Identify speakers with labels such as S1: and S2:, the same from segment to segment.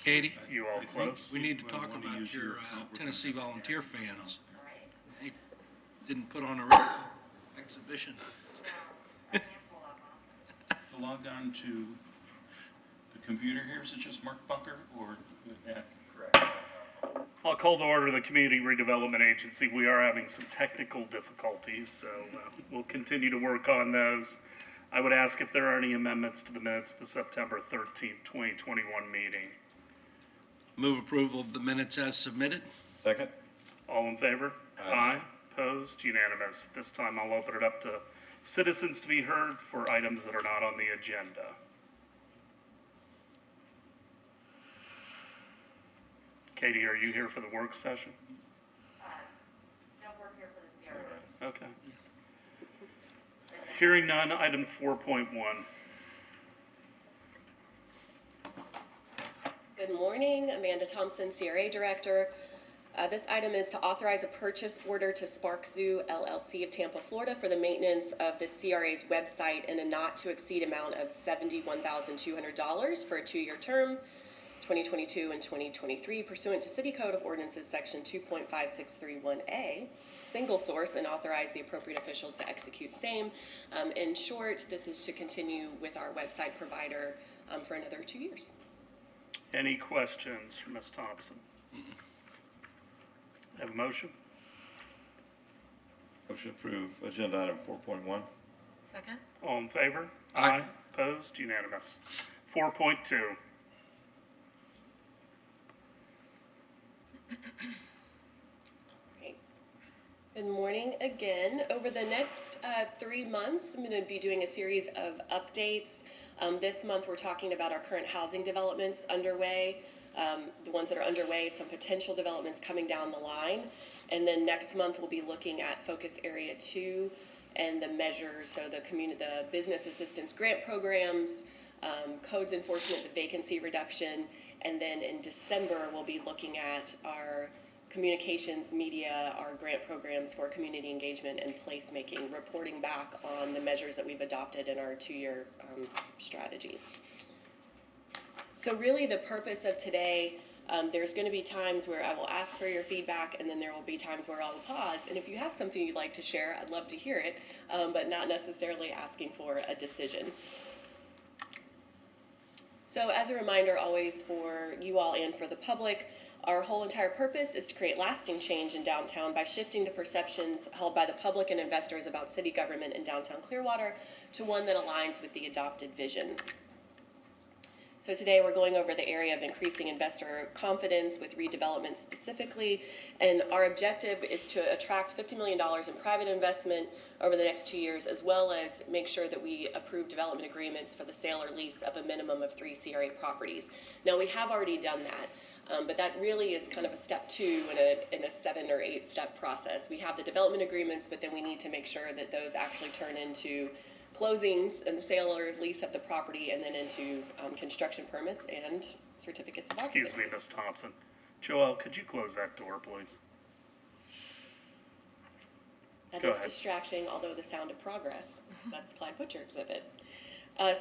S1: Katie,
S2: You all close?
S1: we need to talk about your Tennessee Volunteer fans. They didn't put on a real exhibition.
S3: To log on to the computer here, is it just Mark Bucker or that? Correct.
S2: I'll call to order the Community Redevelopment Agency. We are having some technical difficulties, so we'll continue to work on those. I would ask if there are any amendments to the minutes of the September 13th, 2021 meeting.
S1: Move approval of the minutes as submitted.
S4: Second?
S2: All in favor?
S4: Aye.
S2: Opposed? Unanimous. This time I'll open it up to citizens to be heard for items that are not on the agenda. Katie, are you here for the work session?
S5: No, we're here for the CRA.
S2: Okay. Hearing none, item 4.1.
S6: Good morning, Amanda Thompson, CRA Director. This item is to authorize a purchase order to Spark Zoo LLC of Tampa, Florida for the maintenance of the CRA's website in a not to exceed amount of $71,200 for a 2-year term, 2022 and 2023, pursuant to City Code of Ordinances Section 2.5631A, single source, and authorize the appropriate officials to execute same. In short, this is to continue with our website provider for another 2 years.
S2: Any questions for Ms. Thompson? Have a motion?
S4: Motion to approve agenda item 4.1.
S5: Second?
S2: All in favor?
S1: Aye.
S2: Opposed? Unanimous. 4.2.
S6: Good morning again. Over the next 3 months, I'm going to be doing a series of updates. This month, we're talking about our current housing developments underway, the ones that are underway, some potential developments coming down the line. And then next month, we'll be looking at Focus Area 2 and the measures, so the business assistance grant programs, codes enforcement, the vacancy reduction. And then in December, we'll be looking at our communications, media, our grant programs for community engagement and placemaking, reporting back on the measures that we've adopted in our 2-year strategy. So really the purpose of today, there's going to be times where I will ask for your feedback, and then there will be times where I will pause. And if you have something you'd like to share, I'd love to hear it, but not necessarily asking for a decision. So as a reminder, always for you all and for the public, our whole entire purpose is to create lasting change in downtown by shifting the perceptions held by the public and investors about city government in downtown Clearwater to one that aligns with the adopted vision. So today we're going over the area of increasing investor confidence with redevelopment specifically, and our objective is to attract $50 million in private investment over the next 2 years, as well as make sure that we approve development agreements for the sale or lease of a minimum of 3 CRA properties. Now, we have already done that. But that really is kind of a step 2 in a 7 or 8 step process. We have the development agreements, but then we need to make sure that those actually turn into closings and the sale or lease of the property, and then into construction permits and certificates of occupancy.
S2: Excuse me, Ms. Thompson. Joelle, could you close that door, please?
S6: That
S2: Go
S6: is
S2: ahead.
S6: distracting, although the sound of progress. That's the Clyde Butcher exhibit.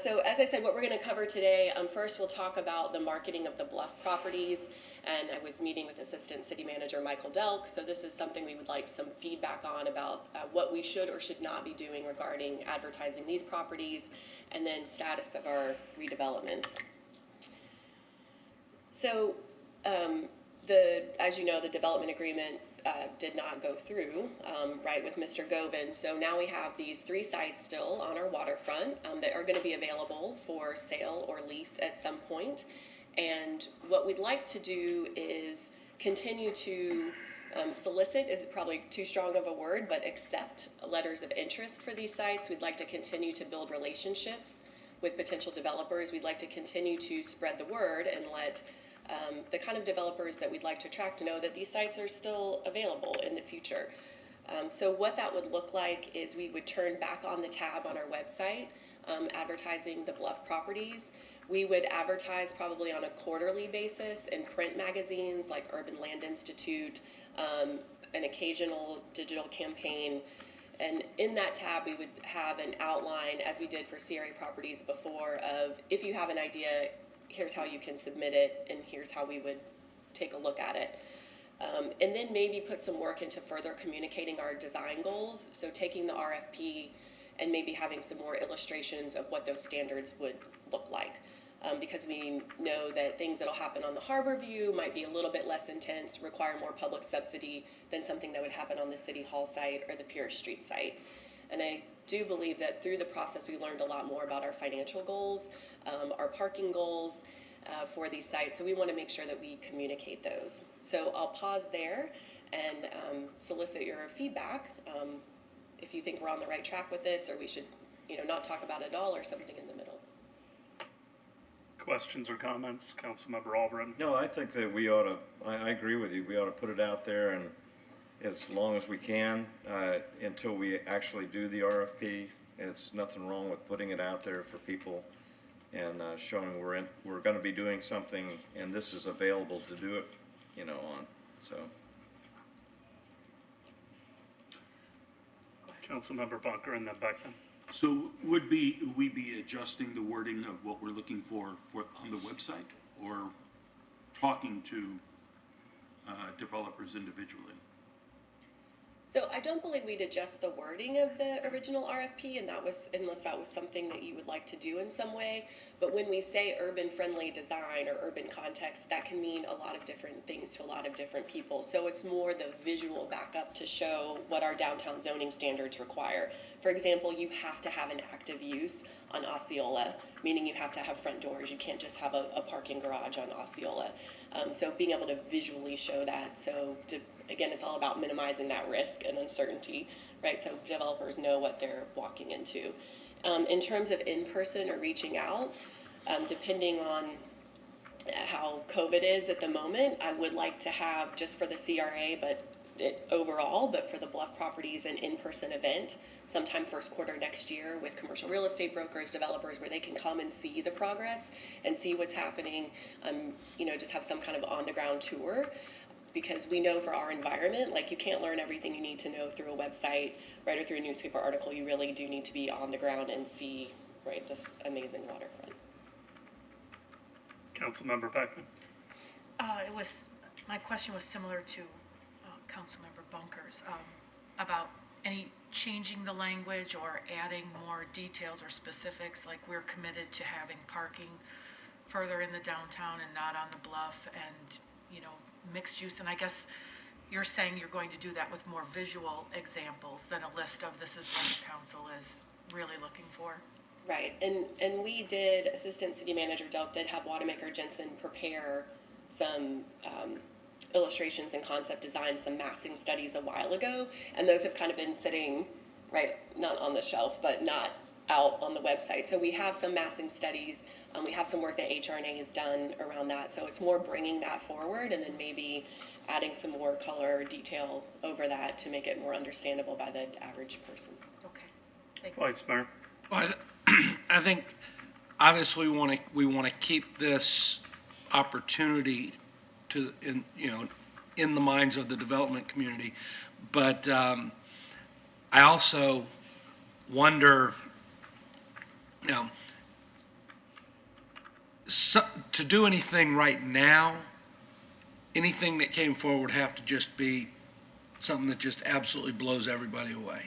S6: So as I said, what we're going to cover today, first we'll talk about the marketing of the Bluff properties, and I was meeting with Assistant City Manager Michael Delk, so this is something we would like some feedback on about what we should or should not be doing regarding advertising these properties, and then status of our redevelopments. So as you know, the development agreement did not go through, right, with Mr. Govin. So now we have these 3 sites still on our waterfront that are going to be available for sale or lease at some point. And what we'd like to do is continue to solicit, is probably too strong of a word, but accept letters of interest for these sites. We'd like to continue to build relationships with potential developers. We'd like to continue to spread the word and let the kind of developers that we'd like to attract know that these sites are still available in the future. So what that would look like is we would turn back on the tab on our website, advertising the Bluff properties. We would advertise probably on a quarterly basis in print magazines like Urban Land Institute, an occasional digital campaign. And in that tab, we would have an outline, as we did for CRA properties before, of if you have an idea, here's how you can submit it, and here's how we would take a look at it. And then maybe put some work into further communicating our design goals. So taking the RFP and maybe having some more illustrations of what those standards would look like. Because we know that things that'll happen on the harbor view might be a little bit less intense, require more public subsidy than something that would happen on the City Hall site or the Pierce Street site. And I do believe that through the process, we learned a lot more about our financial goals, our parking goals for these sites. So we want to make sure that we communicate those. So I'll pause there and solicit your feedback. If you think we're on the right track with this, or we should, not talk about it at all, or something in the middle.
S2: Questions or comments? Councilmember Albritton?
S4: No, I think that we ought to, I agree with you, we ought to put it out there and as long as we can, until we actually do the RFP. There's nothing wrong with putting it out there for people and showing we're gonna be doing something and this is available to do it, on, so.
S2: Councilmember Bunker and then Beckman.
S7: So would we be adjusting the wording of what we're looking for on the website, or talking to developers individually?
S6: So I don't believe we'd adjust the wording of the original RFP, and unless that was something that you would like to do in some way. But when we say urban-friendly design or urban context, that can mean a lot of different things to a lot of different people. So it's more the visual backup to show what our downtown zoning standards require. For example, you have to have an active use on Osceola, meaning you have to have front doors. You can't just have a parking garage on Osceola. So being able to visually show that, again, it's all about minimizing that risk and uncertainty, right? So developers know what they're walking into. In terms of in-person or reaching out, depending on how COVID is at the moment, I would like to have, just for the CRA, but for the Bluff properties, an in-person event sometime first quarter next year with commercial real estate brokers, developers, where they can come and see the progress and see what's happening, just have some kind of on-the-ground tour. Because we know for our environment, you can't learn everything you need to know through a website, right, or through a newspaper article. You really do need to be on the ground and see, right, this amazing waterfront.
S2: Councilmember Beckman.
S8: My question was similar to Councilmember Bunker's, about any changing the language or adding more details or specifics, like we're committed to having parking further in the downtown and not on the bluff, and, mixed use. And I guess you're saying you're going to do that with more visual examples than a list of this is what the council is really looking for.
S6: Right, and we did, Assistant City Manager Delk did have Wademaker Jensen prepare some illustrations and concept designs, some massing studies a while ago, and those have kind of been sitting, right, not on the shelf, but not out on the website. So we have some massing studies, we have some work that HRNA has done around that, so it's more bringing that forward and then maybe adding some more color or detail over that to make it more understandable by the average person.
S8: Okay, thank you.
S2: Vice Mayor.
S1: Well, I think obviously we want to keep this opportunity in the minds of the development community, but I also wonder, to do anything right now, anything that came forward would have to just be something that just absolutely blows everybody away.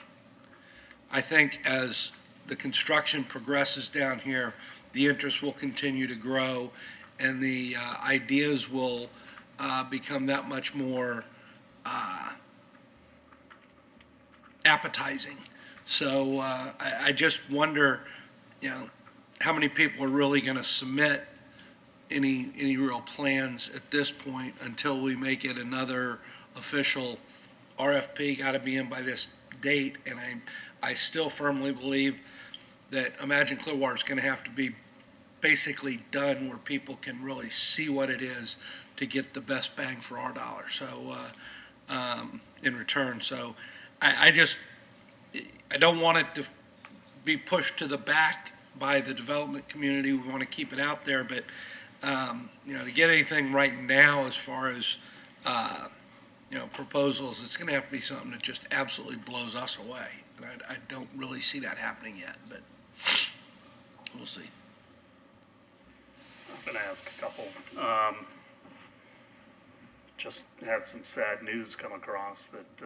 S1: I think as the construction progresses down here, the interest will continue to grow and the ideas will become that much more appetizing. So I just wonder, how many people are really going to submit any real plans at this point until we make it another official RFP. Got to be in by this date, and I still firmly believe that Imagine Clearwater is going to have to be basically done where people can really see what it is to get the best bang for our dollar. So in return, so I don't want it to be pushed to the back by the development community. We want to keep it out there, but to get anything right now as far as proposals, it's going to have to be something that just absolutely blows us away. And I don't really see that happening yet, but we'll see.
S2: I'm gonna ask a couple. Just had some sad news come across that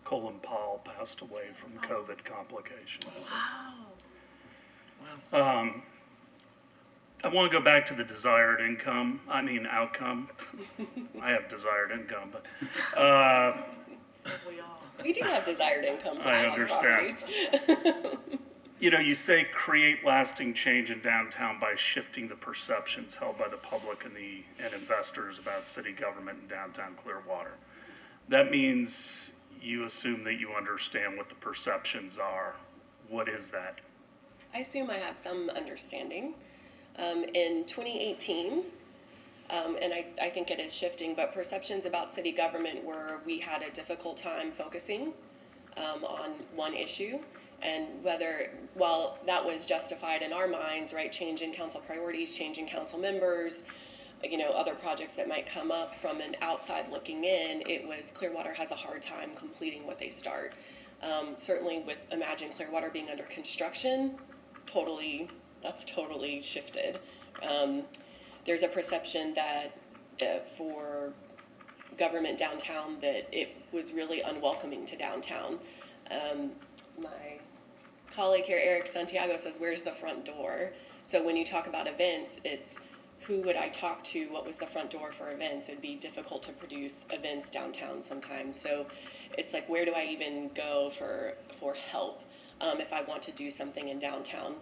S2: Colin Powell passed away from COVID complications.
S8: Wow.
S2: I want to go back to the desired outcome. I have desired income, but
S8: We all.
S6: We do have desired income for
S2: I
S6: island
S2: understand.
S6: properties.
S2: you say create lasting change in downtown by shifting the perceptions held by the public and investors about city government in downtown Clearwater. That means you assume that you understand what the perceptions are. What is that?
S6: I assume I have some understanding. In 2018, and I think it is shifting, but perceptions about city government were we had a difficult time focusing on one issue, and while that was justified in our minds, right, changing council priorities, changing council members, other projects that might come up from an outside looking in, it was Clearwater has a hard time completing what they start. Certainly with Imagine Clearwater being under construction, that's totally shifted. There's a perception that for government downtown that it was really unwelcoming to downtown. My colleague here, Eric Santiago, says, where's the front door? So when you talk about events, it's who would I talk to? What was the front door for events? It would be difficult to produce events downtown sometimes. So it's like, where do I even go for help if I want to do something in downtown?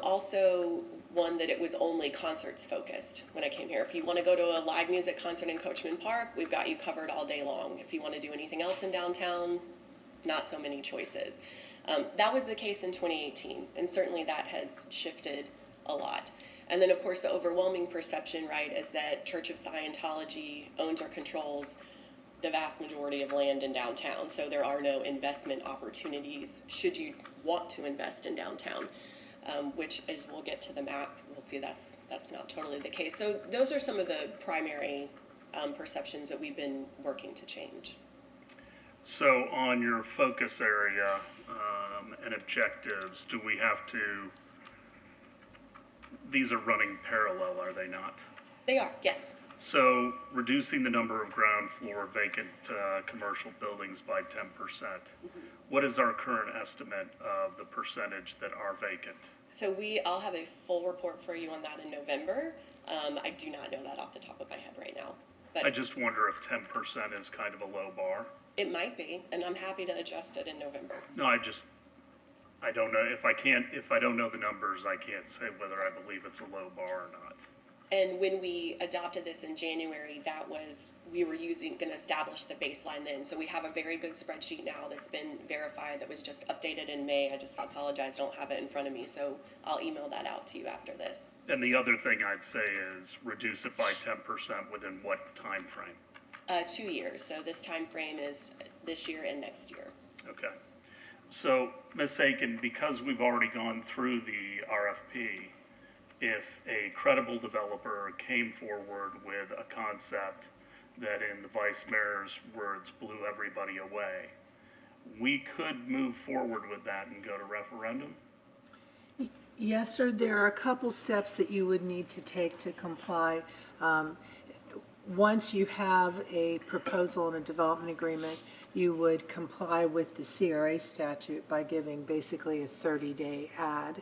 S6: Also, one that it was only concerts focused when I came here. If you want to go to a live music concert in Coachman Park, we've got you covered all day long. If you want to do anything else in downtown, not so many choices. That was the case in 2018, and certainly that has shifted a lot. And then, of course, the overwhelming perception, right, is that Church of Scientology owns or controls the vast majority of land in downtown, so there are no investment opportunities should you want to invest in downtown. Which, as we'll get to the map, we'll see that's not totally the case. So those are some of the primary perceptions that we've been working to change.
S2: So on your focus area and objectives, do we have to, these are running parallel, are they not?
S6: They are, yes.
S2: So reducing the number of ground floor vacant commercial buildings by 10%. What is our current estimate of the percentage that are vacant?
S6: So I'll have a full report for you on that in November. I do not know that off the top of my head right now. But
S2: I just wonder if 10% is kind of a low bar.
S6: it might be, and I'm happy to adjust it in November.
S2: No, I don't know, if I don't know the numbers, I can't say whether I believe it's a low bar or not.
S6: And when we adopted this in January, we were going to establish the baseline then. So we have a very good spreadsheet now that's been verified, that was just updated in May. I just apologize, don't have it in front of me. So I'll email that out to you after this.
S2: And the other thing I'd say is reduce it by 10% within what time frame?
S6: 2 years. So this time frame is this year and next year.
S2: Okay. So, Ms. Aiken, because we've already gone through the RFP, if a credible developer came forward with a concept that, in the vice mayor's words, blew everybody away, we could move forward with that and go to referendum?
S9: Yes, sir. There are a couple steps that you would need to take to comply. Once you have a proposal and a development agreement, you would comply with the CRA statute by giving basically a 30-day ad,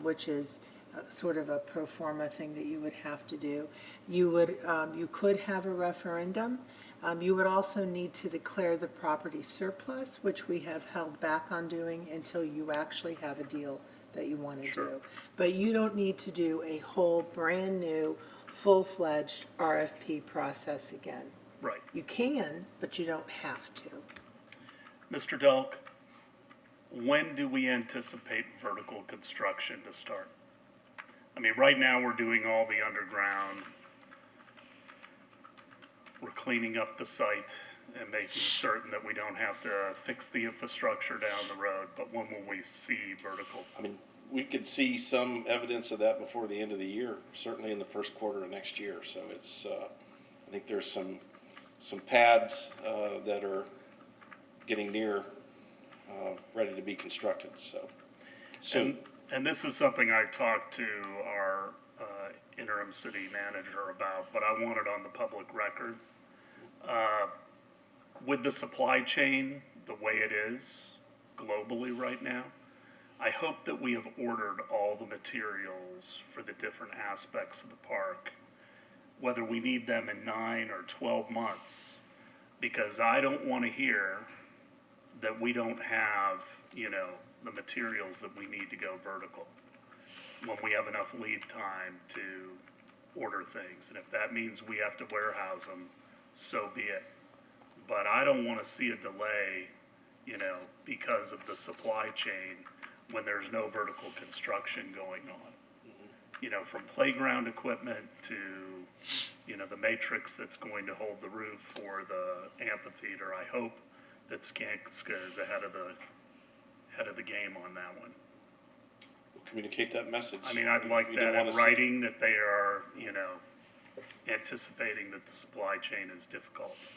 S9: which is sort of a pro forma thing that you would have to do. You could have a referendum. You would also need to declare the property surplus, which we have held back on doing until you actually have a deal that you want to
S2: Sure.
S9: do. But you don't need to do a whole brand new, full-fledged RFP process again.
S2: Right.
S9: You can, but you don't have to.
S2: Mr. Delk, when do we anticipate vertical construction to start? I mean, right now we're doing all the underground. We're cleaning up the site and making certain that we don't have to fix the infrastructure down the road. But when will we see vertical?
S10: I mean, we could see some evidence of that before the end of the year, certainly in the first quarter of next year. So it's, I think there's some pads that are getting near ready to be constructed, so soon.
S2: And this is something I talked to our interim city manager about, but I want it on the public record. With the supply chain the way it is globally right now, I hope that we have ordered all the materials for the different aspects of the park, whether we need them in 9 or 12 months, because I don't want to hear that we don't have, the materials that we need to go vertical when we have enough lead time to order things. And if that means we have to warehouse them, so be it. But I don't want to see a delay, because of the supply chain when there's no vertical construction going on. From playground equipment to, the matrix that's going to hold the roof for the amphitheater. I hope that Skanska is ahead of the game on that one.
S10: We'll communicate that message.
S2: I mean, I'd like
S10: We don't
S2: that
S10: wanna
S2: in
S10: see-
S2: writing, that they are, anticipating that the supply chain is difficult.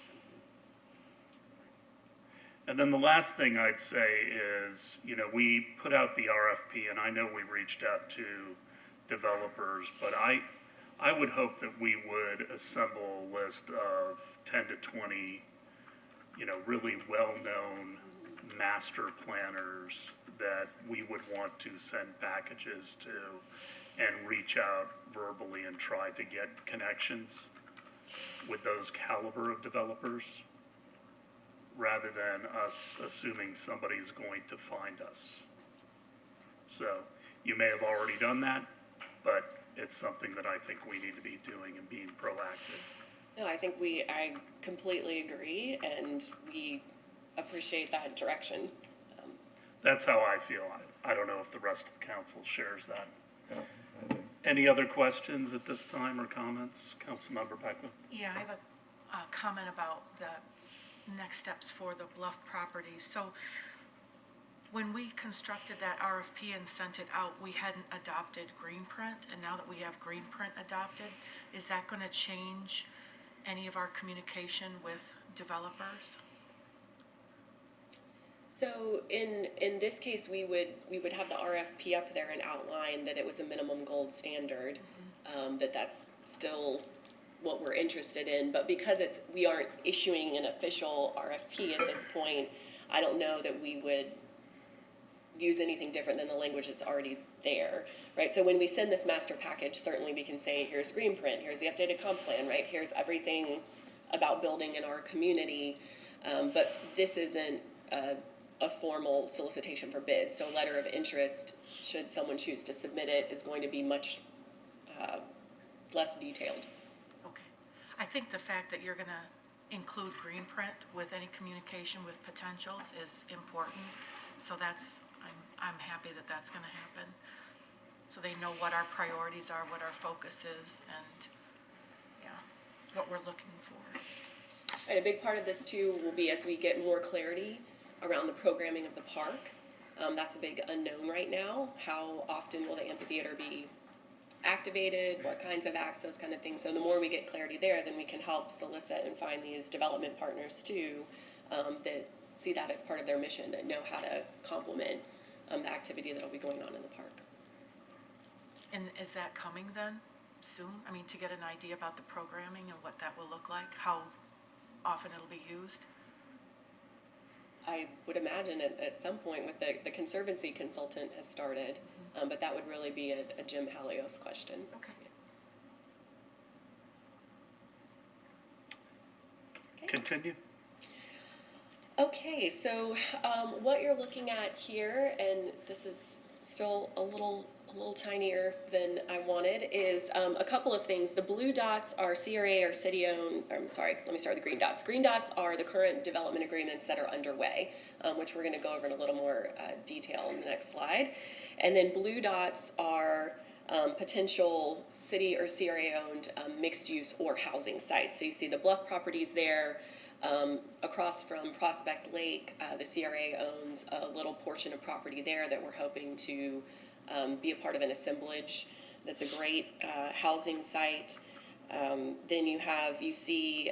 S2: And then the last thing I'd say is, we put out the RFP, and I know we reached out to developers, but I would hope that we would assemble a list of 10 to 20, really well-known master planners that we would want to send packages to and reach out verbally and try to get connections with those caliber of developers, rather than us assuming somebody's going to find us. So you may have already done that, but it's something that I think we need to be doing and being proactive.
S6: No, I completely agree, and we appreciate that direction.
S2: That's how I feel. I don't know if the rest of the council shares that.
S4: Yeah, I do.
S2: Any other questions at this time or comments? Councilmember Beckman?
S8: Yeah, I have a comment about the next steps for the Bluff properties. So when we constructed that RFP and sent it out, we hadn't adopted Greenprint, and now that we have Greenprint adopted, is that going to change any of our communication with developers?
S6: So in this case, we would have the RFP up there and outline that it was a minimum gold standard, that's still what we're interested in. But because we aren't issuing an official RFP at this point, I don't know that we would use anything different than the language that's already there, right? So when we send this master package, certainly we can say, here's Greenprint, here's the updated comp plan, right? Here's everything about building in our community. But this isn't a formal solicitation for bids. So letter of interest, should someone choose to submit it, is going to be much less detailed.
S8: Okay. I think the fact that you're going to include Greenprint with any communication with potentials is important. So I'm happy that that's going to happen. So they know what our priorities are, what our focus is, and what we're looking for.
S6: And a big part of this too will be as we get more clarity around the programming of the park. That's a big unknown right now. How often will the amphitheater be activated? What kinds of acts, those kind of things. So the more we get clarity there, then we can help solicit and find these development partners too, that see that as part of their mission, that know how to complement the activity that'll be going on in the park.
S8: And is that coming then, soon? I mean, to get an idea about the programming and what that will look like, how often it'll be used?
S6: I would imagine at some point with the Conservancy consultant has started, but that would really be a Jim Halios question.
S8: Okay.
S2: Continue.
S6: Okay, so what you're looking at here, and this is still a little tinier than I wanted, is a couple of things. The blue dots are CRA or city-owned, let me start with the green dots. Green dots are the current development agreements that are underway, which we're going to go over in a little more detail in the next slide. And then blue dots are potential city or CRA-owned mixed-use or housing sites. So you see the Bluff properties there. Across from Prospect Lake, the CRA owns a little portion of property there that we're hoping to be a part of an assemblage. That's a great housing site. Then you see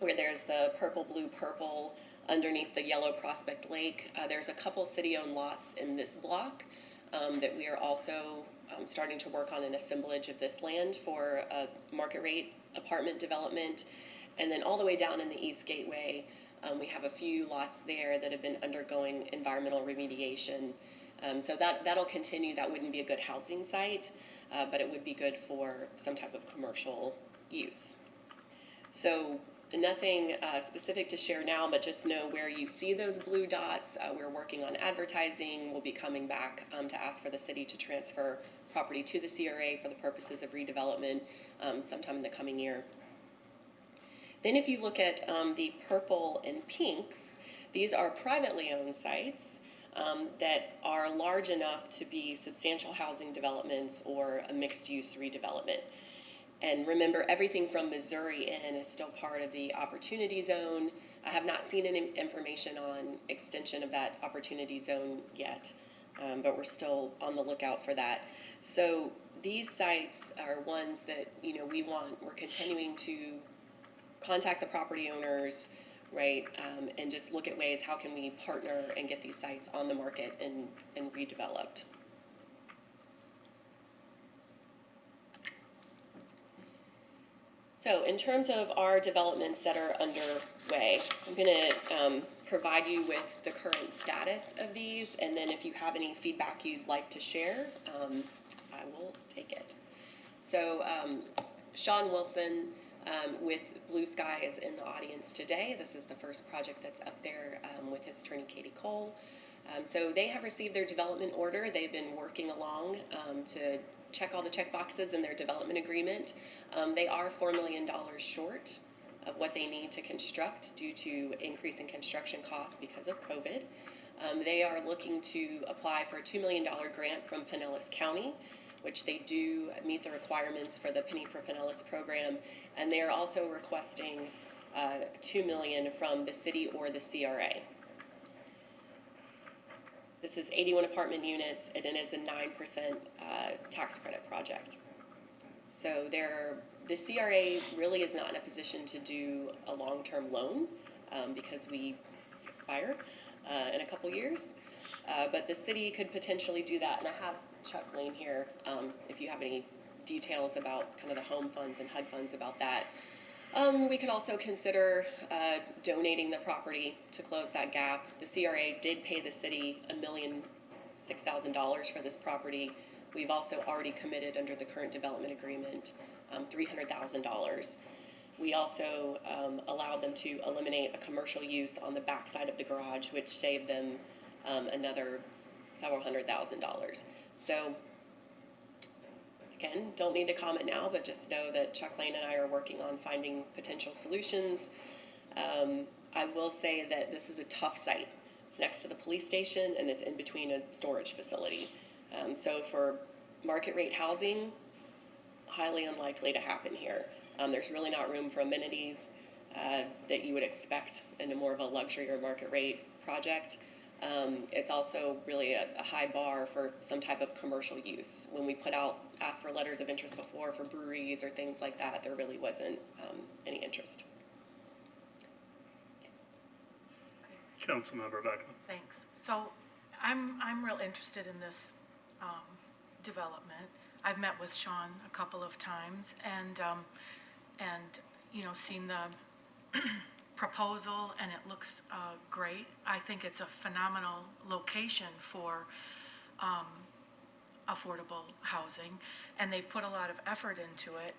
S6: where there's the purple, blue, purple underneath the yellow Prospect Lake. There's a couple city-owned lots in this block that we are also starting to work on an assemblage of this land for a market rate apartment development. And then all the way down in the East Gateway, we have a few lots there that have been undergoing environmental remediation. So that'll continue. That wouldn't be a good housing site, but it would be good for some type of commercial use. So nothing specific to share now, but just know where you see those blue dots. We're working on advertising. We'll be coming back to ask for the city to transfer property to the CRA for the purposes of redevelopment sometime in the coming year. Then if you look at the purple and pinks, these are privately owned sites that are large enough to be substantial housing developments or a mixed-use redevelopment. And remember, everything from Missouri in is still part of the Opportunity Zone. I have not seen any information on extension of that Opportunity Zone yet, but we're still on the lookout for that. So these sites are ones that, we're continuing to contact the property owners, right, and just look at ways, how can we partner and get these sites on the market and redeveloped. So in terms of our developments that are underway, I'm going to provide you with the current status of these, and then if you have any feedback you'd like to share, I will take it. So Sean Wilson with Blue Sky is in the audience today. This is the first project that's up there with his attorney, Katie Cole. So they have received their development order. They've been working along to check all the check boxes in their development agreement. They are $4 million short of what they need to construct due to increase in construction costs because of COVID. They are looking to apply for a $2 million grant from Pinellas County, which they do meet the requirements for the Penny for Pinellas program, and they are also requesting $2 million from the city or the CRA. This is 81 apartment units, and it is a 9% tax credit project. So the CRA really is not in a position to do a long-term loan because we expire in a couple years. But the city could potentially do that, and I have Chuck Lane here if you have any details about kind of the home funds and HUD funds about that. We could also consider donating the property to close that gap. The CRA did pay the city $1,006,000 for this property. We've also already committed under the current development agreement $300,000. We also allowed them to eliminate a commercial use on the backside of the garage, which saved them another several $100,000. So again, don't need to comment now, but just know that Chuck Lane and I are working on finding potential solutions. I will say that this is a tough site. It's next to the police station and it's in between a storage facility. So for market rate housing, highly unlikely to happen here. There's really not room for amenities that you would expect in a more of a luxury or market rate project. It's also really a high bar for some type of commercial use. When we asked for letters of interest before for breweries or things like that, there really wasn't any interest.
S2: Councilmember Beckman.
S8: Thanks. So I'm real interested in this development. I've met with Sean a couple of times and seen the proposal, and it looks great. I think it's a phenomenal location for affordable housing, and they've put a lot of effort into it.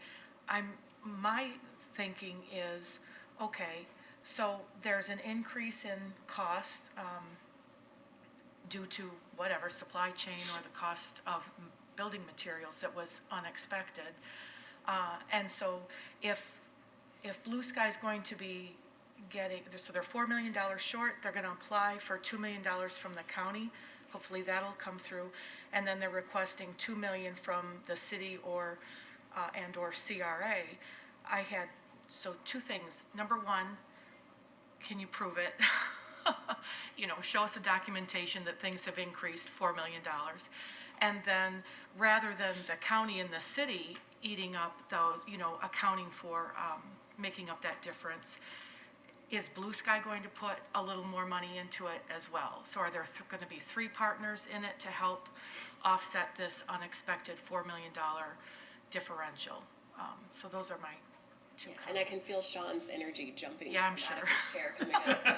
S8: My thinking is, okay, so there's an increase in costs due to whatever, supply chain or the cost of building materials that was unexpected. And so if Blue Sky is going to be so they're $4 million short, they're going to apply for $2 million from the county. Hopefully that'll come through. And then they're requesting $2 million from the city or CRA. So two things. Number one, can you prove it? Show us the documentation that things have increased $4 million. And then rather than the county and the city eating up those, accounting for making up that difference, is Blue Sky going to put a little more money into it as well? So are there going to be 3 partners in it to help offset this unexpected $4 million differential? So those are my 2
S6: And I
S8: comments.
S6: can feel Sean's energy jumping
S8: Yeah, I'm
S6: out
S8: sure.
S6: of his chair coming up. So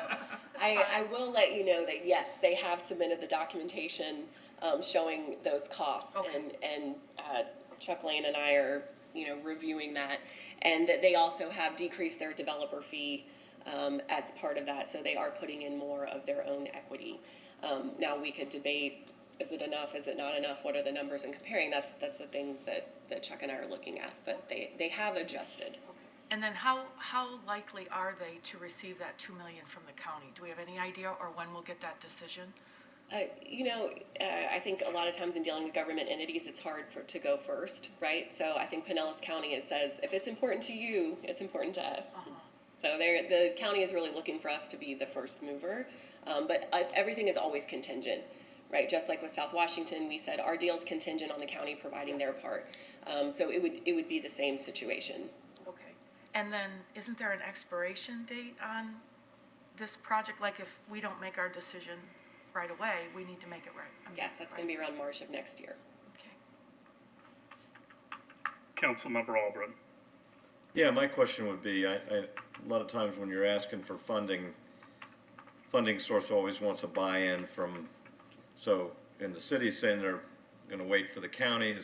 S6: I will let you know that, yes, they have submitted the documentation showing those costs.
S8: Okay.
S6: And Chuck Lane and I are, reviewing that. And that they also have decreased their developer fee as part of that. So they are putting in more of their own equity. Now, we could debate, is it enough, is it not enough, what are the numbers, and comparing, that's the things that Chuck and I are looking at. But they have adjusted.
S8: And then how likely are they to receive that $2 million from the county? Do we have any idea, or when we'll get that decision?
S6: I think a lot of times in dealing with government entities, it's hard to go first, right? So I think Pinellas County, it says, if it's important to you, it's important to us. So the county is really looking for us to be the first mover. But everything is always contingent, right? Just like with South Washington, we said our deal's contingent on the county providing their part. So it would be the same situation.
S8: Okay. And then, isn't there an expiration date on this project? Like, if we don't make our decision right away, we need to make it right.
S6: Yes, that's going to be around March of next year.
S8: Okay.
S2: Councilmember Albrecht.
S4: Yeah, my question would be, a lot of times when you're asking for funding source always wants a buy-in from, so in the city saying they're gonna wait for the county,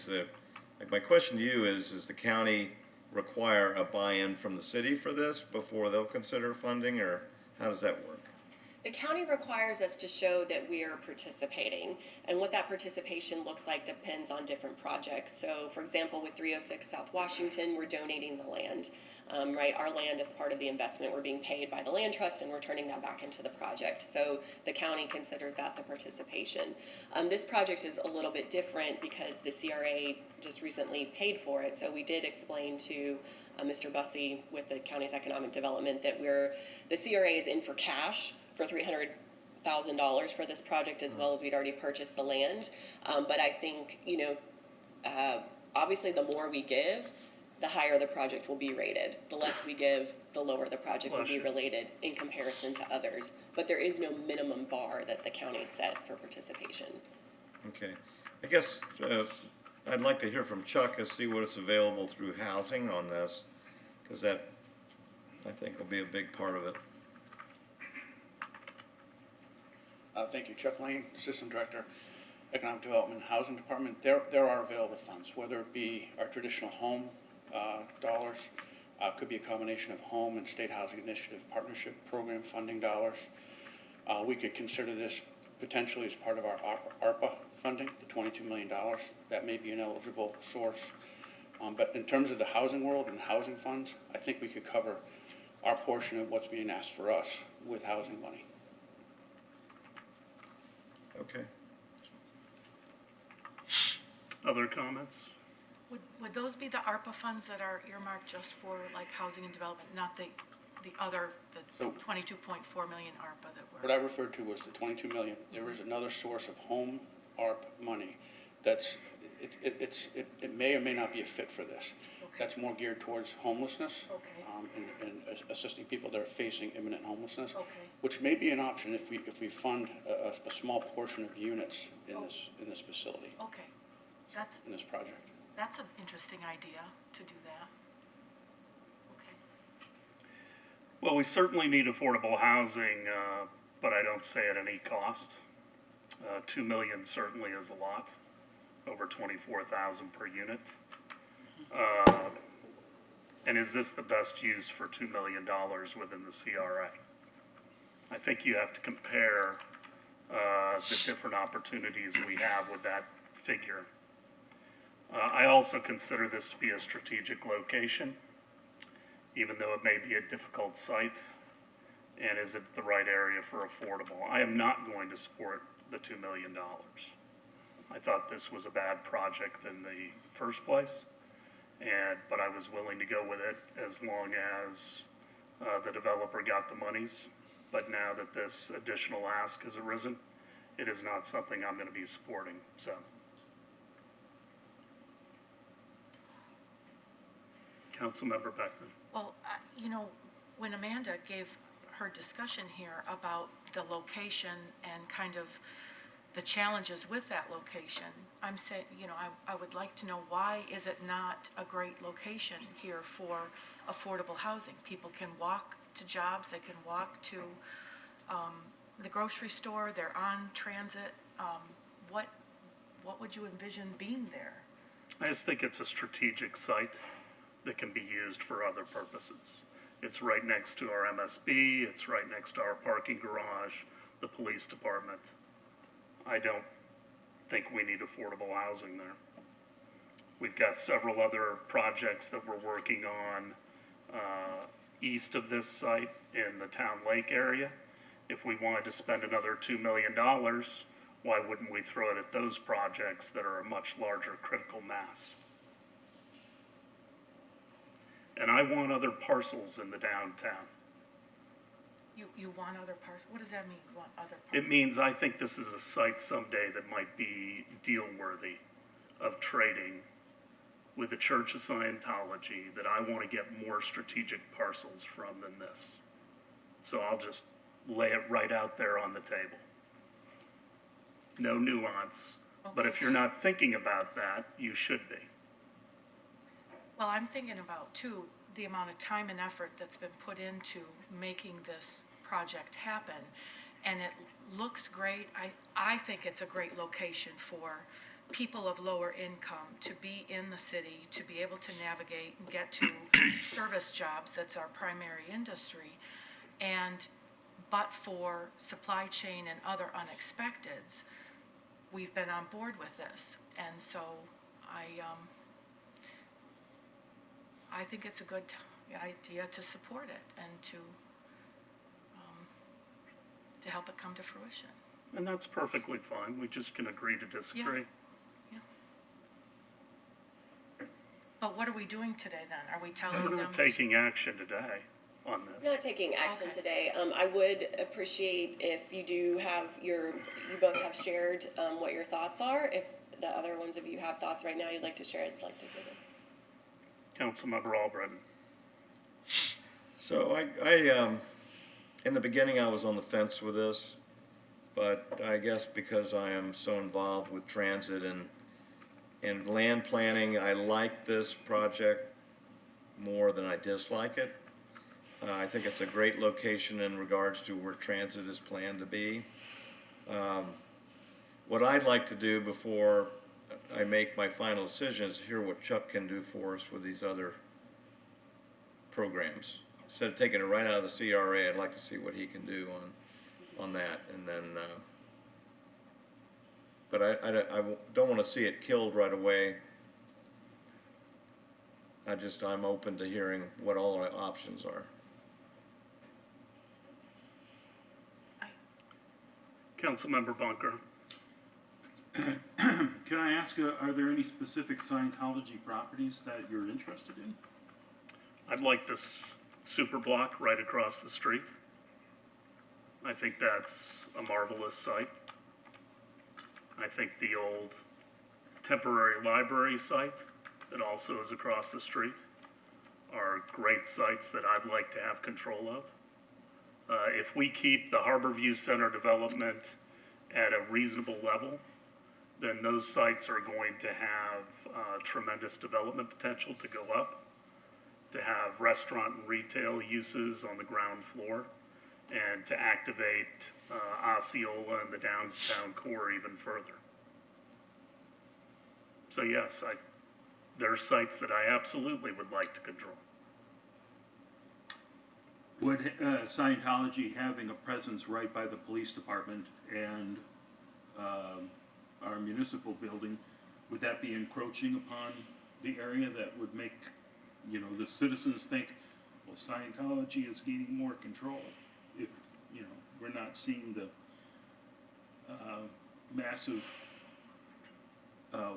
S4: my question to you is, does the county require a buy-in from the city for this before they'll consider funding, or how does that work?
S6: The county requires us to show that we are participating, and what that participation looks like depends on different projects. So, for example, with 306 South Washington, we're donating the land, right? Our land is part of the investment. We're being paid by the land trust, and we're turning that back into the project. So the county considers that the participation. This project is a little bit different because the CRA just recently paid for it. So we did explain to Mr. Bussey with the county's economic development that the CRA is in for cash for $300,000 for this project, as well as we'd already purchased the land. But I think, obviously the more we give, the higher the project will be rated. The less we give, the lower the project will be rated in comparison to others. But there is no minimum bar that the county set for participation.
S4: Okay, I guess I'd like to hear from Chuck and see what's available through housing on this, because that, I think, will be a big part of it.
S11: Thank you. Chuck Lane, Assistant Director, Economic Development and Housing Department. There are available funds, whether it be our traditional home dollars, could be a combination of home and state housing initiative partnership program funding dollars. We could consider this potentially as part of our ARPA funding, the $22 million. That may be an eligible source. But in terms of the housing world and housing funds, I think we could cover our portion of what's being asked for us with housing money.
S4: Okay.
S2: Other comments?
S8: Would those be the ARPA funds that are earmarked just for like housing and development, not the other, the
S11: So-
S8: 22.4 million ARPA that
S11: What I referred to was the 22 million. There is another source of home ARP money that's, it may or may not be a fit for this.
S8: Okay.
S11: That's more geared towards homelessness.
S8: Okay.
S11: And assisting people that are facing imminent homelessness.
S8: Okay.
S11: Which may be an option if we fund a small portion of units in this facility,
S8: Okay,
S11: in this project.
S8: that's an interesting idea to do that. Okay.
S2: Well, we certainly need affordable housing, but I don't say at any cost. 2 million certainly is a lot, over 24,000 per unit. And is this the best use for $2 million within the CRA? I think you have to compare the different opportunities we have with that figure. I also consider this to be a strategic location, even though it may be a difficult site. And is it the right area for affordable? I am not going to support the $2 million. I thought this was a bad project in the first place, but I was willing to go with it as long as the developer got the monies. But now that this additional ask has arisen, it is not something I'm going to be supporting. So, Councilmember Beckman.
S8: Well, when Amanda gave heard discussion here about the location and kind of the challenges with that location. I'm saying, I would like to know, why is it not a great location here for affordable housing? People can walk to jobs, they can walk to the grocery store, they're on transit. What would you envision being there?
S2: I just think it's a strategic site that can be used for other purposes. It's right next to our MSB, it's right next to our parking garage, the police department. I don't think we need affordable housing there. We've got several other projects that we're working on east of this site in the Town Lake area. If we wanted to spend another $2 million, why wouldn't we throw it at those projects that are a much larger critical mass? And I want other parcels in the downtown.
S8: You want other parts, what does that mean, want other parts?
S2: It means I think this is a site someday that might be deal worthy of trading with the Church of Scientology, that I want to get more strategic parcels from than this. So I'll just lay it right out there on the table. No nuance. But if you're not thinking about that, you should be.
S8: Well, I'm thinking about, too, the amount of time and effort that's been put into making this project happen. And it looks great. I think it's a great location for people of lower income to be in the city, to be able to navigate and get to service jobs. That's our primary industry. But for supply chain and other unexpecteds, we've been on board with this. And so I think it's a good idea to support it and to help it come to fruition.
S2: And that's perfectly fine. We just can agree to disagree.
S8: Yeah. But what are we doing today then? Are we telling
S2: We're
S8: them?
S2: not taking action today on this.
S6: Not taking action
S8: Okay.
S6: today. I would appreciate if you both have shared what your thoughts are. If the other ones of you have thoughts right now you'd like to share, I'd like to hear this.
S2: Councilmember Albritton.
S4: So I in the beginning, I was on the fence with this, but I guess because I am so involved with transit and land planning, I like this project more than I dislike it. I think it's a great location in regards to where transit is planned to be. What I'd like to do before I make my final decision is hear what Chuck can do for us with these other programs. Instead of taking it right out of the CRA, I'd like to see what he can do on that, and then. But I don't want to see it killed right away. I'm open to hearing what all the options are.
S2: Councilmember Bunker.
S7: Can I ask, are there any specific Scientology properties that you're interested in?
S2: I'd like this super block right across the street. I think that's a marvelous site. I think the old temporary library site that also is across the street are great sites that I'd like to have control of. If we keep the Harborview Center development at a reasonable level, then those sites are going to have tremendous development potential to go up, to have restaurant and retail uses on the ground floor, and to activate Osceola and the downtown core even further. So yes, there are sites that I absolutely would like to control.
S7: Would Scientology having a presence right by the police department and our municipal building, would that be encroaching upon the area that would make, the citizens think, well, Scientology is gaining more control if, we're not seeing the massive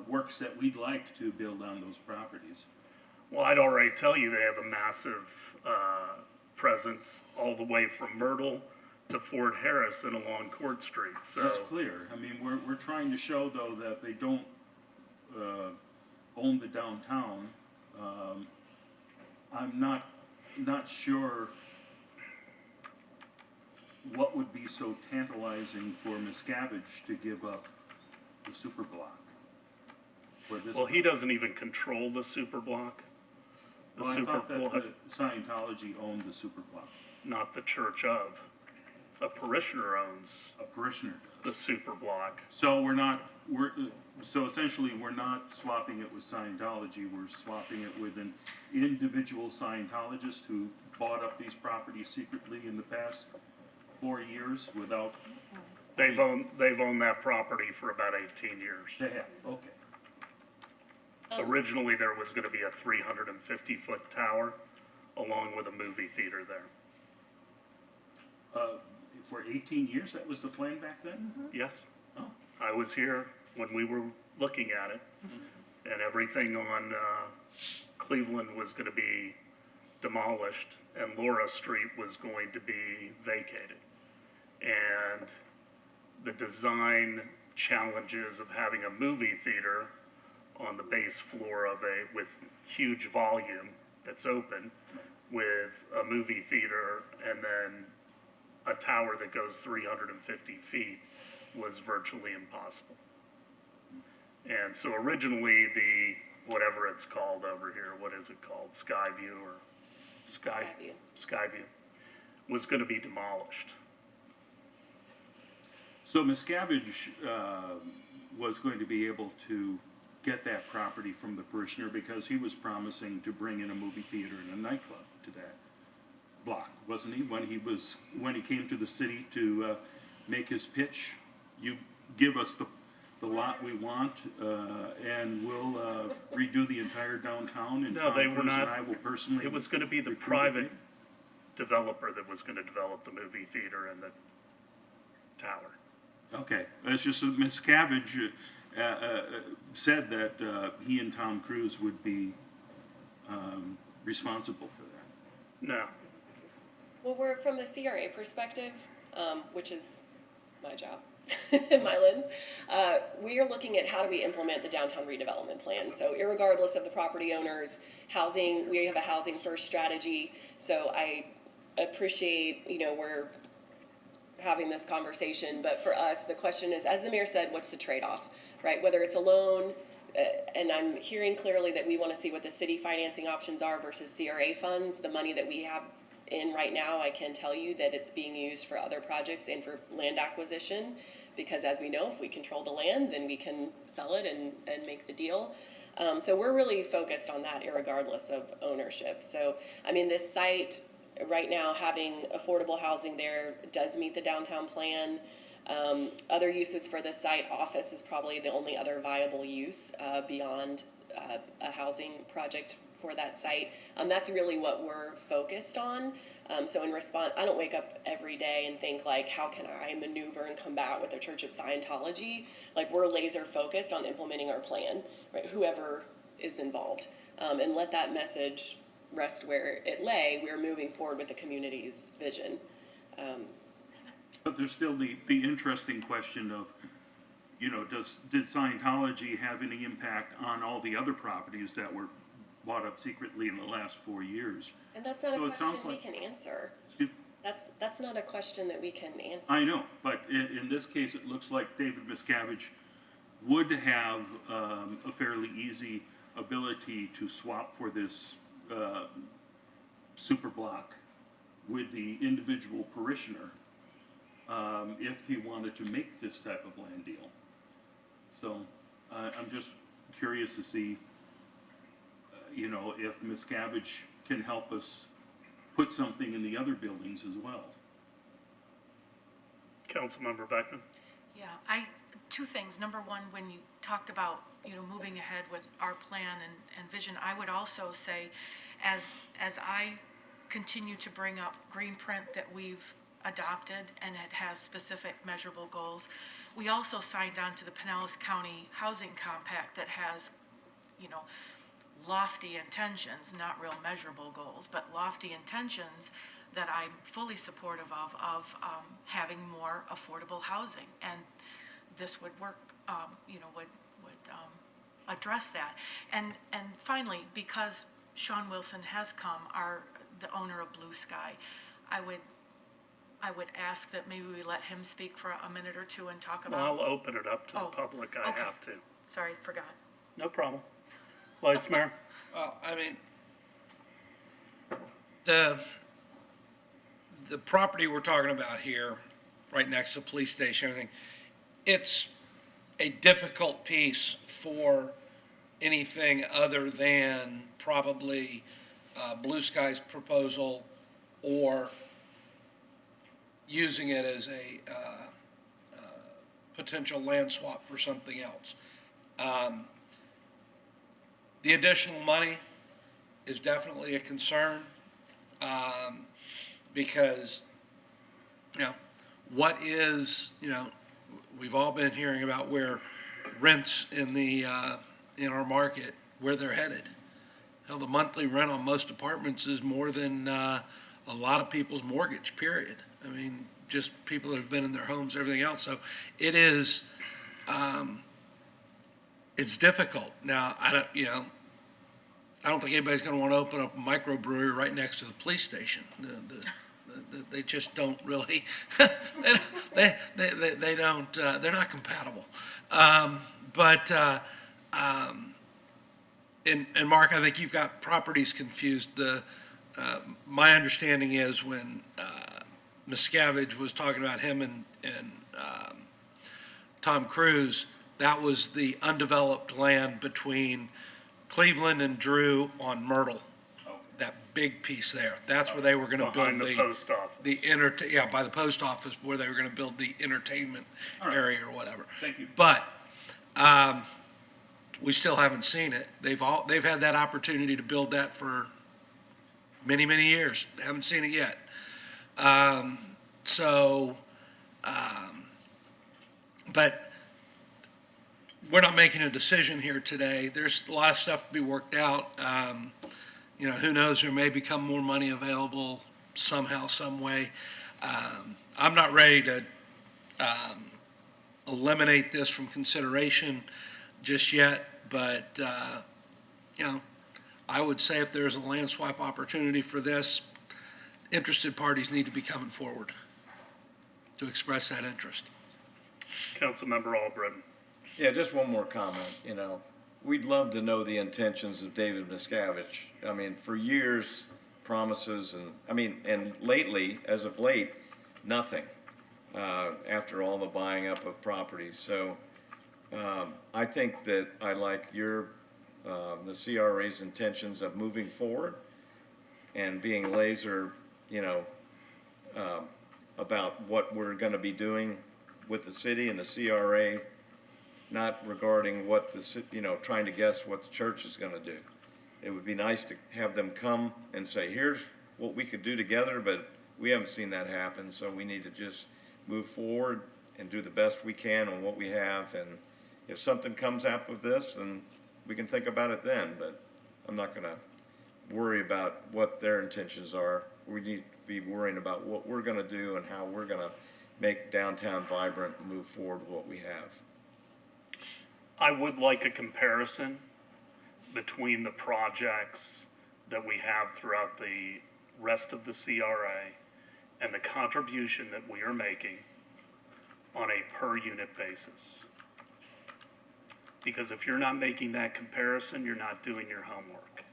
S7: works that we'd like to build on those properties?
S2: Well, I'd already tell you they have a massive presence all the way from Myrtle to Fort Harris and along Court Street. So
S7: That's clear. I mean, we're trying to show, though, that they don't own the downtown. I'm not sure what would be so tantalizing for Miscavige to give up the super block? For this
S2: Well, he doesn't even control the super block. The
S7: Well, I
S2: super
S7: thought that
S2: block,
S7: the Scientology owned the super block.
S2: not the church of. A parishioner owns
S7: A parishioner
S2: the
S7: does.
S2: super block.
S7: So so essentially, we're not swapping it with Scientology, we're swapping it with an individual Scientologist who bought up these properties secretly in the past 4 years without,
S2: They've owned that property for about 18 years.
S7: they have, okay.
S2: Originally, there was gonna be a 350-foot tower along with a movie theater there.
S7: For 18 years, that was the plan back then?
S2: Yes,
S7: Oh,
S2: I was here when we were looking at it, and everything on Cleveland was gonna be demolished, and Laura Street was going to be vacated. And the design challenges of having a movie theater on the base floor of with huge volume that's open, with a movie theater and then a tower that goes 350 feet was virtually impossible. And so originally whatever it's called over here, what is it called? Skyview or Skyview was gonna be demolished.
S7: so Miscavige was going to be able to get that property from the parishioner because he was promising to bring in a movie theater and a nightclub to that block, wasn't he? When he came to the city to make his pitch, you give us the lot we want, and we'll redo the entire downtown, and
S2: No,
S7: Tom
S2: they were
S7: Cruise and
S2: not.
S7: I will personally.
S2: It was gonna be the
S7: recruit
S2: private
S7: you.
S2: developer that was gonna develop the movie theater and the tower.
S7: Okay, it's just that Miscavige said that he and Tom Cruise would be responsible for that.
S2: No,
S6: Well, we're from the CRA perspective, which is my job and my lens. We are looking at how do we implement the downtown redevelopment plan. So, irregardless of the property owners, housing, we have a housing first strategy. So, I appreciate, we're having this conversation, but for us, the question is, as the mayor said, what's the trade-off, right? Whether it's a loan, and I'm hearing clearly that we want to see what the city financing options are versus CRA funds. The money that we have in right now, I can tell you that it's being used for other projects and for land acquisition, because as we know, if we control the land, then we can sell it and make the deal. So we're really focused on that irregardless of ownership. So, this site right now, having affordable housing there does meet the downtown plan. Other uses for this site, office is probably the only other viable use beyond a housing project for that site. That's really what we're focused on. So in response, I don't wake up every day and think like, how can I maneuver and combat with the Church of Scientology? Like, we're laser focused on implementing our plan, right? Whoever is involved, and let that message rest where it lay. We're moving forward with the community's vision.
S7: But there's still the interesting question of, did Scientology have any impact on all the other properties that were bought up secretly in the last 4 years?
S6: And that's not
S7: So
S6: a
S7: it sounds
S6: question we
S7: like-
S6: can answer.
S7: Excuse-
S6: That's not a question that we can answer.
S7: I know, but in this case, it looks like David Miscavige would have a fairly easy ability to swap for this super block with the individual parishioner if he wanted to make this type of land deal. So I'm just curious to see, if Miscavige can help us put something in the other buildings as well.
S2: Councilmember Beckman?
S8: Yeah, two things. Number one, when you talked about, moving ahead with our plan and vision, I would also say, as I continue to bring up green print that we've adopted and it has specific measurable goals, we also signed on to the Pinellas County Housing Compact that has, lofty intentions, not real measurable goals, but lofty intentions that I'm fully supportive of having more affordable housing. And this would work, would address that. And finally, because Sean Wilson has come, the owner of Blue Sky, I would I would ask that maybe we let him speak for a minute or two and talk
S2: Well, I'll
S8: about.
S2: open it up to the
S8: Oh,
S2: public. I
S8: okay.
S2: have to.
S8: Sorry, forgot.
S2: No problem. Vice Mayor?
S1: Well, I mean, the property we're talking about here, right next to the police station, everything, it's a difficult piece for anything other than probably Blue Sky's proposal or using it as a potential land swap for something else. The additional money is definitely a concern, because, what is, we've all been hearing about where rents in our market, where they're headed. Hell, the monthly rent on most apartments is more than a lot of people's mortgage, period. I mean, just people that have been in their homes, everything else. So it is, it's difficult. Now, I don't think anybody's going to want to open up a microbrewery right next to the police station. They just don't really, they don't, they're not compatible. And Mark, I think you've got properties confused. My understanding is when Miscavige was talking about him and Tom Cruise, that was the undeveloped land between Cleveland and Drew on Myrtle. That big piece there. That's where they were going to build
S2: Behind the post office.
S1: by the post office, where they were going to build the entertainment
S7: All right.
S1: area or whatever.
S7: Thank you.
S1: But we still haven't seen it. They've had that opportunity to build that for many, many years. Haven't seen it yet. But we're not making a decision here today. There's a lot of stuff to be worked out. Who knows, there may become more money available somehow, some way. I'm not ready to eliminate this from consideration just yet, but, I would say if there's a land swap opportunity for this, interested parties need to be coming forward to express that interest.
S2: Councilmember Albritton.
S4: Yeah, just one more comment, we'd love to know the intentions of David Miscavige. I mean, for years, promises, and lately, as of late, nothing, after all the buying up of properties. So, I think that I like the CRA's intentions of moving forward and being laser, about what we're gonna be doing with the city and the CRA, not regarding what trying to guess what the church is gonna do. It would be nice to have them come and say, here's what we could do together, but we haven't seen that happen, so we need to just move forward and do the best we can on what we have, and if something comes out of this, then we can think about it then, but I'm not gonna worry about what their intentions are. We need to be worrying about what we're gonna do and how we're gonna make downtown vibrant and move forward with what we have.
S2: I would like a comparison between the projects that we have throughout the rest of the CRA and the contribution that we are making on a per unit basis. Because if you're not making that comparison, you're not doing your homework.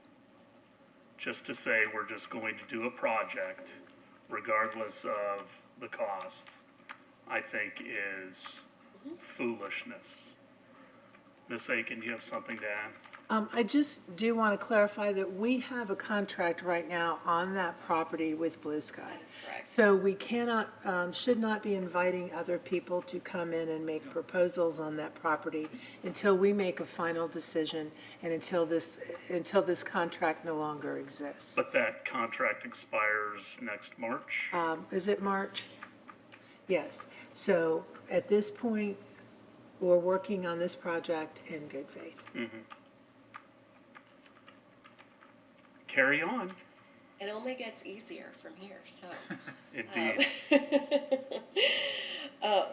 S2: Just to say we're just going to do a project regardless of the cost, I think is foolishness. Ms. Aiken, do you have something to add?
S9: I just do want to clarify that we have a contract right now on that property with Blue Sky.
S6: That is correct.
S9: So we cannot, should not be inviting other people to come in and make proposals on that property until we make a final decision and until this contract no longer exists.
S2: But that contract expires next March.
S9: Is it March? Yes. So at this point, we're working on this project in good faith.
S2: Carry on.
S6: It only gets easier from here, so.
S2: Indeed.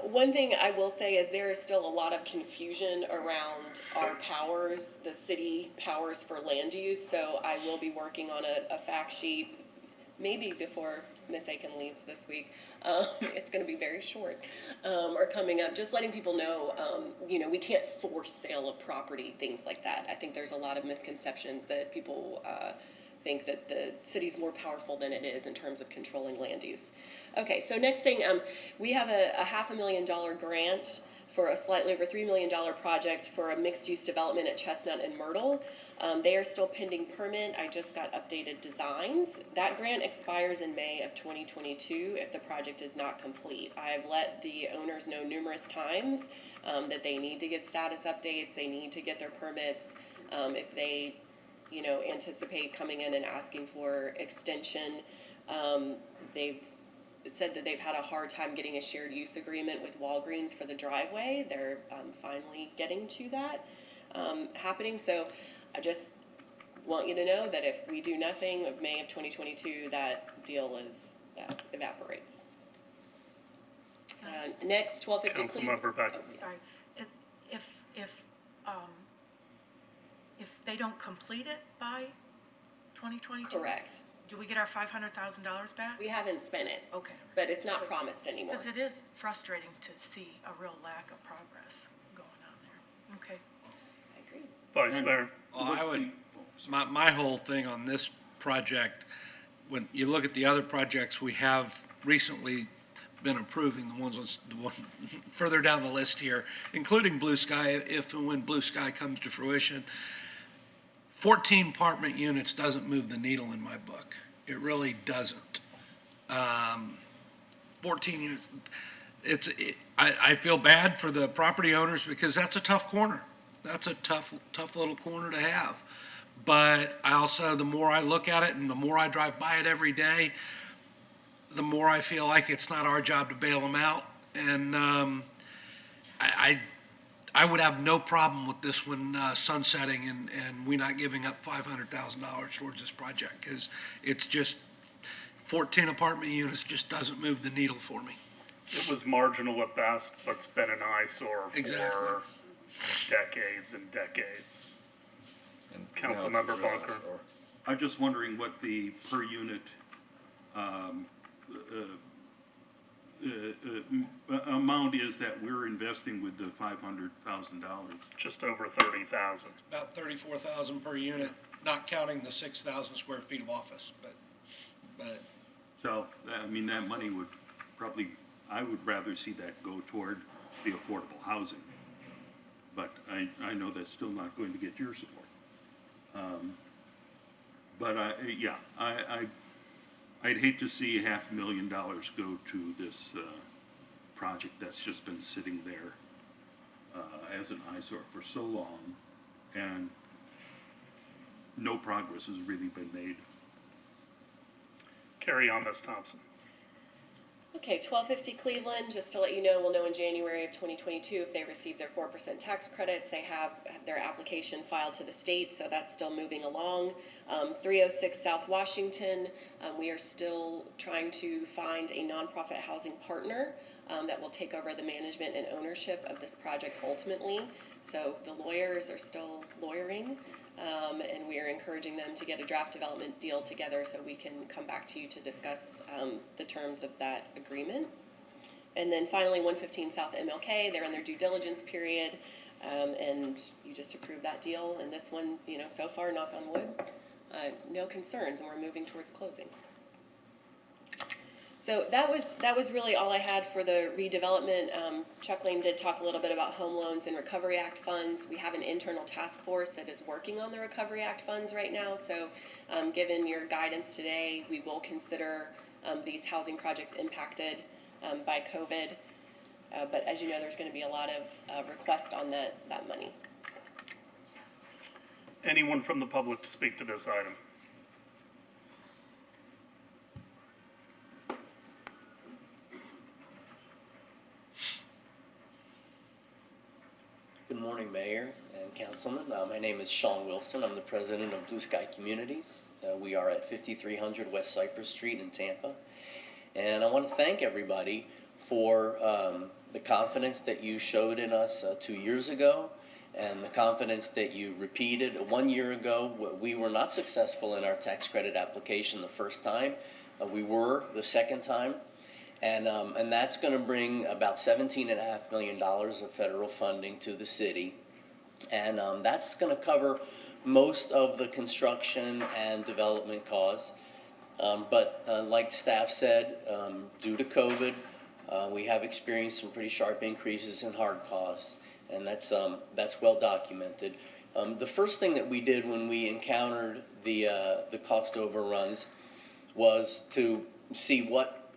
S6: One thing I will say is there is still a lot of confusion around our powers, the city powers for land use, so I will be working on a fact sheet maybe before Miss Aiken leaves this week, it's gonna be very short, are coming up, just letting people know, we can't force sale of property, things like that. I think there's a lot of misconceptions that people, think that the city's more powerful than it is in terms of controlling land use. Okay, so next thing, we have a $500,000 grant for a slightly over $3 million project for a mixed-use development at Chestnut and Myrtle. They are still pending permit. I just got updated designs. That grant expires in May of 2022 if the project is not complete. I've let the owners know numerous times that they need to give status updates, they need to get their permits. If they anticipate coming in and asking for extension. They've said that they've had a hard time getting a shared use agreement with Walgreens for the driveway. They're finally getting to that happening. So I just want you to know that if we do nothing of May of 2022, that deal evaporates. Next, 1250
S2: Councilmember Beck.
S8: Sorry, if they don't complete it by 2022?
S6: Correct.
S8: Do we get our $500,000 back?
S6: We haven't spent it,
S8: Okay.
S6: but it's not promised anymore.
S8: Because it is frustrating to see a real lack of progress going on there. Okay.
S6: I agree.
S2: Vice Mayor.
S1: Well, I would, my whole thing on this project, when you look at the other projects we have recently been approving, the one further down the list here, including Blue Sky, if and when Blue Sky comes to fruition, 14 apartment units doesn't move the needle in my book. It really doesn't. 14 units, I feel bad for the property owners because that's a tough corner. That's a tough little corner to have. But I also, the more I look at it and the more I drive by it every day, the more I feel like it's not our job to bail them out. And I would have no problem with this one sunsetting and we not giving up $500,000 towards this project because it's just 14 apartment units just doesn't move the needle for me.
S2: It was marginal at best, but it's been an eyesore
S1: Exactly.
S2: for decades and decades.
S4: And
S2: Councilmember
S4: now it's a real
S2: Bunker.
S4: eyesore.
S7: I'm just wondering what the per unit amount is that we're investing with the $500,000.
S2: Just over 30,000.
S1: About 34,000 per unit, not counting the 6,000 square feet of office, but
S7: So, I mean, that money would probably, I would rather see that go toward the affordable housing. But I know that's still not going to get your support. But I'd hate to see $500,000 go to this project that's just been sitting there as an eyesore for so long, and no progress has really been made.
S2: Carry on, Ms. Thompson.
S6: Okay, 1250 Cleveland, just to let you know, we'll know in January of 2022 if they receive their 4% tax credits. They have their application filed to the state, so that's still moving along. 306 South Washington, we are still trying to find a nonprofit housing partner that will take over the management and ownership of this project ultimately. So the lawyers are still lawyering. And we are encouraging them to get a draft development deal together so we can come back to you to discuss the terms of that agreement. And then finally, 115 South MLK, they're in their due diligence period, and you just approved that deal. And this one, so far, knock on wood, no concerns, and we're moving towards closing. So that was really all I had for the redevelopment. Chuck Lane did talk a little bit about home loans and Recovery Act funds. We have an internal task force that is working on the Recovery Act funds right now. So given your guidance today, we will consider these housing projects impacted by COVID. But as you know, there's going to be a lot of requests on that money.
S2: Anyone from the public to speak to this item?
S12: Good morning, Mayor and Councilman. My name is Sean Wilson. I'm the president of Blue Sky Communities. We are at 5300 West Cypress Street in Tampa. And I want to thank everybody for the confidence that you showed in us 2 years ago and the confidence that you repeated 1 year ago. We were not successful in our tax credit application the first time. We were the second time. And that's going to bring about $17.5 million of federal funding to the city. And that's going to cover most of the construction and development costs. But like staff said, due to COVID, we have experienced some pretty sharp increases in hard costs, and that's well documented. The first thing that we did when we encountered the cost overruns was to see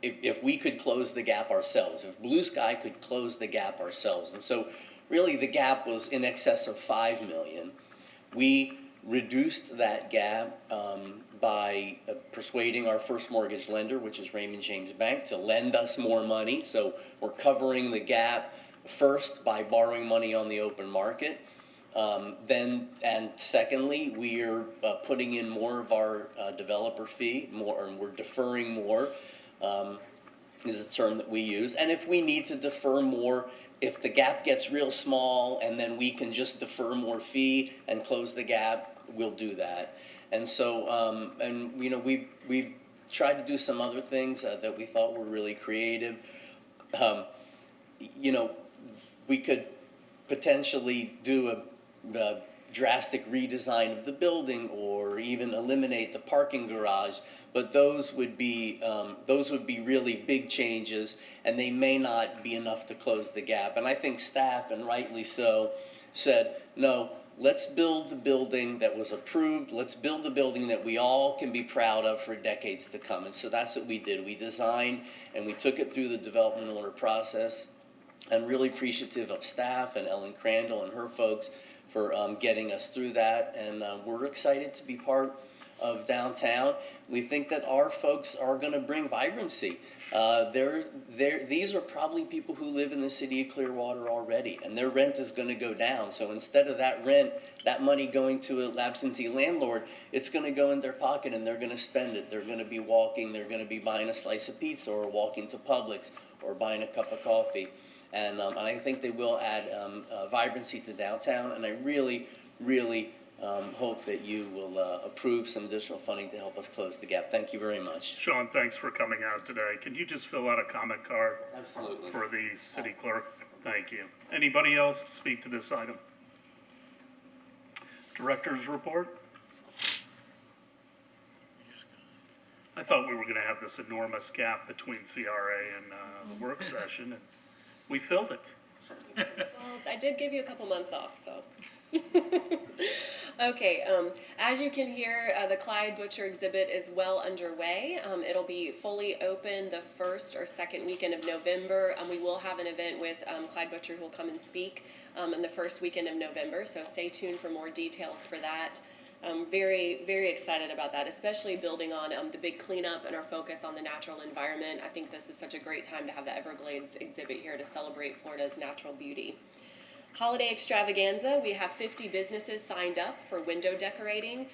S12: if we could close the gap ourselves, if Blue Sky could close the gap ourselves. And so really the gap was in excess of $5 million. We reduced that gap by persuading our first mortgage lender, which is Raymond James Bank, to lend us more money. So we're covering the gap first by borrowing money on the open market. And secondly, we are putting in more of our developer fee, and we're deferring more, is the term that we use. And if we need to defer more, if the gap gets real small and then we can just defer more fee and close the gap, we'll do that. And so, we've tried to do some other things that we thought were really creative. We could potentially do a drastic redesign of the building or even eliminate the parking garage, but those would be really big changes, and they may not be enough to close the gap. And I think staff, and rightly so, said, no, let's build the building that was approved. Let's build the building that we all can be proud of for decades to come. And so that's what we did. We designed and we took it through the development order process. I'm really appreciative of staff and Ellen Crandall and her folks for getting us through that. And we're excited to be part of downtown. We think that our folks are going to bring vibrancy. These are probably people who live in the city of Clearwater already, and their rent is going to go down. So instead of that rent, that money going to an absentee landlord, it's going to go in their pocket and they're going to spend it. They're going to be walking, they're going to be buying a slice of pizza or walking to Publix or buying a cup of coffee. And I think they will add vibrancy to downtown, and I really, really hope that you will approve some additional funding to help us close the gap. Thank you very much.
S2: Sean, thanks for coming out today. Can you just fill out a comment card?
S12: Absolutely.
S2: For the city clerk? Thank you. Anybody else to speak to this item? Director's report? I thought we were going to have this enormous gap between CRA and the work session, and we filled it.
S6: Well, I did give you a couple months off, so. Okay, as you can hear, the Clyde Butcher exhibit is well underway. It'll be fully open the first or second weekend of November. We will have an event with Clyde Butcher who will come and speak in the first weekend of November, so stay tuned for more details for that. Very, very excited about that, especially building on the big cleanup and our focus on the natural environment. I think this is such a great time to have the Everglades exhibit here to celebrate Florida's natural beauty. Holiday extravaganza, we have 50 businesses signed up for window decorating.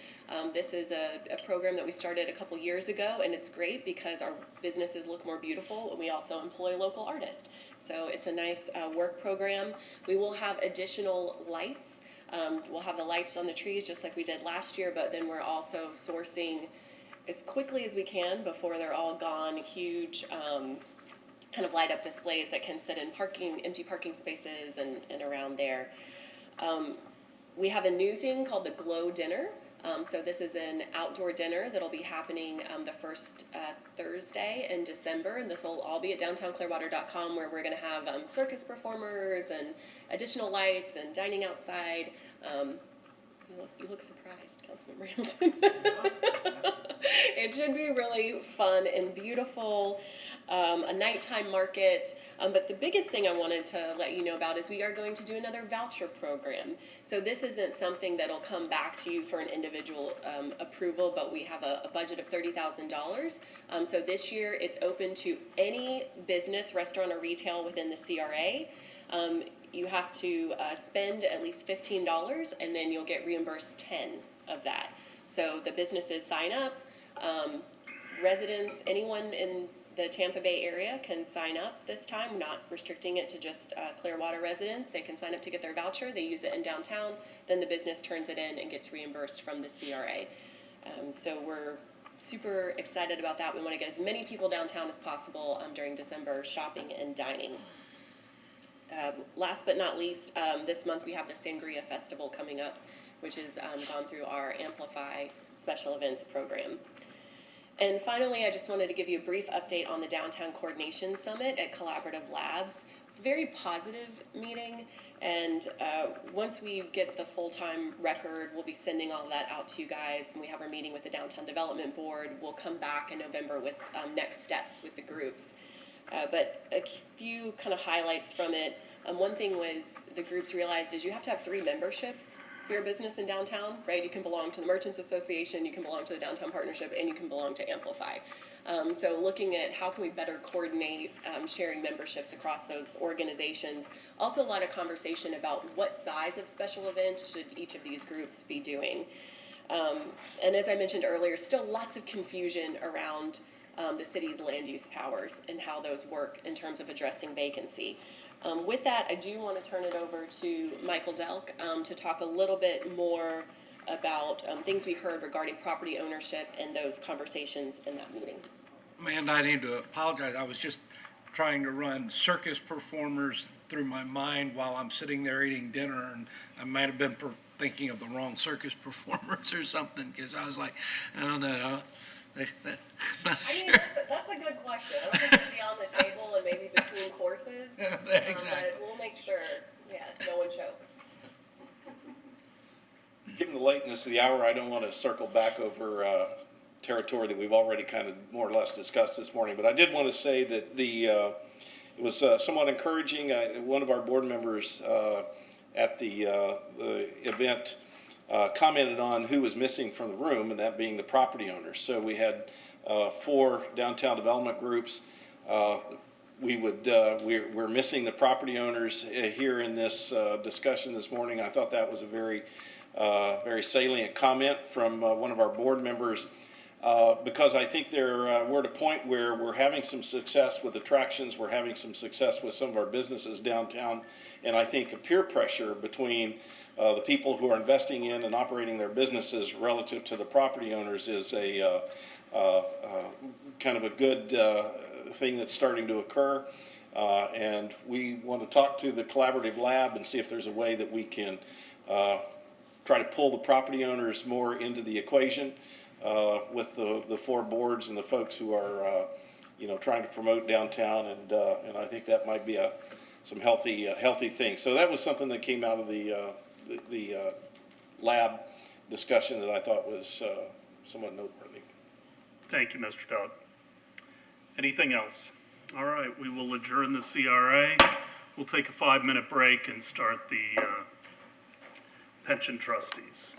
S6: This is a program that we started a couple years ago, and it's great because our businesses look more beautiful, and we also employ local artists. So it's a nice work program. We will have additional lights. We'll have the lights on the trees just like we did last year, but then we're also sourcing as quickly as we can before they're all gone, huge kind of light up displays that can sit in empty parking spaces and around there. We have a new thing called the Glow Dinner. So this is an outdoor dinner that'll be happening the first Thursday in December, and this will all be at downtownclearwater.com, where we're going to have circus performers and additional lights and dining outside. You look surprised, Councilmember Hamilton. It should be really fun and beautiful, a nighttime market. But the biggest thing I wanted to let you know about is we are going to do another voucher program. So this isn't something that'll come back to you for an individual approval, but we have a budget of $30,000. So this year it's open to any business, restaurant, or retail within the CRA. You have to spend at least $15, and then you'll get reimbursed $10 of that. So the businesses sign up, residents, anyone in the Tampa Bay area can sign up this time. We're not restricting it to just Clearwater residents. They can sign up to get their voucher. They use it in downtown. Then the business turns it in and gets reimbursed from the CRA. So we're super excited about that. We want to get as many people downtown as possible during December, shopping and dining. Last but not least, this month we have the Sangria Festival coming up, which has gone through our Amplify special events program. And finally, I just wanted to give you a brief update on the Downtown Coordination Summit at Collaborative Labs. It's a very positive meeting, and once we get the full-time record, we'll be sending all that out to you guys, and we have our meeting with the Downtown Development Board. We'll come back in November with next steps with the groups. But a few kind of highlights from it. One thing was the groups realized is you have to have 3 memberships for your business in downtown, right? You can belong to the Merchants Association, you can belong to the Downtown Partnership, and you can belong to Amplify. So looking at how can we better coordinate sharing memberships across those organizations. Also a lot of conversation about what size of special events should each of these groups be doing. And as I mentioned earlier, still lots of confusion around the city's land use powers and how those work in terms of addressing vacancy. With that, I do want to turn it over to Michael Delk to talk a little bit more about things we heard regarding property ownership and those conversations in that meeting.
S1: Amanda, I need to apologize. I was just trying to run circus performers through my mind while I'm sitting there eating dinner, and I might have been thinking of the wrong circus performers or something, because I was like, I don't know. Not
S6: I mean,
S1: sure.
S6: that's a good question. I don't think it should be on the table and maybe between courses.
S1: Exactly.
S6: But we'll make sure, no one chokes.
S10: Given the lateness of the hour, I don't want to circle back over territory that we've already kind of more or less discussed this morning, but I did want to say that it was somewhat encouraging. One of our board members at the event commented on who was missing from the room, and that being the property owners. So we had 4 downtown development groups. We're missing the property owners here in this discussion this morning. I thought that was a very salient comment from one of our board members, because I think we're at a point where we're having some success with attractions, we're having some success with some of our businesses downtown, and I think a peer pressure between the people who are investing in and operating their businesses relative to the property owners is a kind of a good thing that's starting to occur. And we want to talk to the collaborative lab and see if there's a way that we can try to pull the property owners more into the equation with the 4 boards and the folks who are trying to promote downtown, and I think that might be some healthy things. So that was something that came out of the lab discussion that I thought was somewhat noteworthy.
S2: Thank you, Mr. Dodd. Anything else? All right, we will adjourn the CRA. We'll take a 5-minute break and start the pension trustees.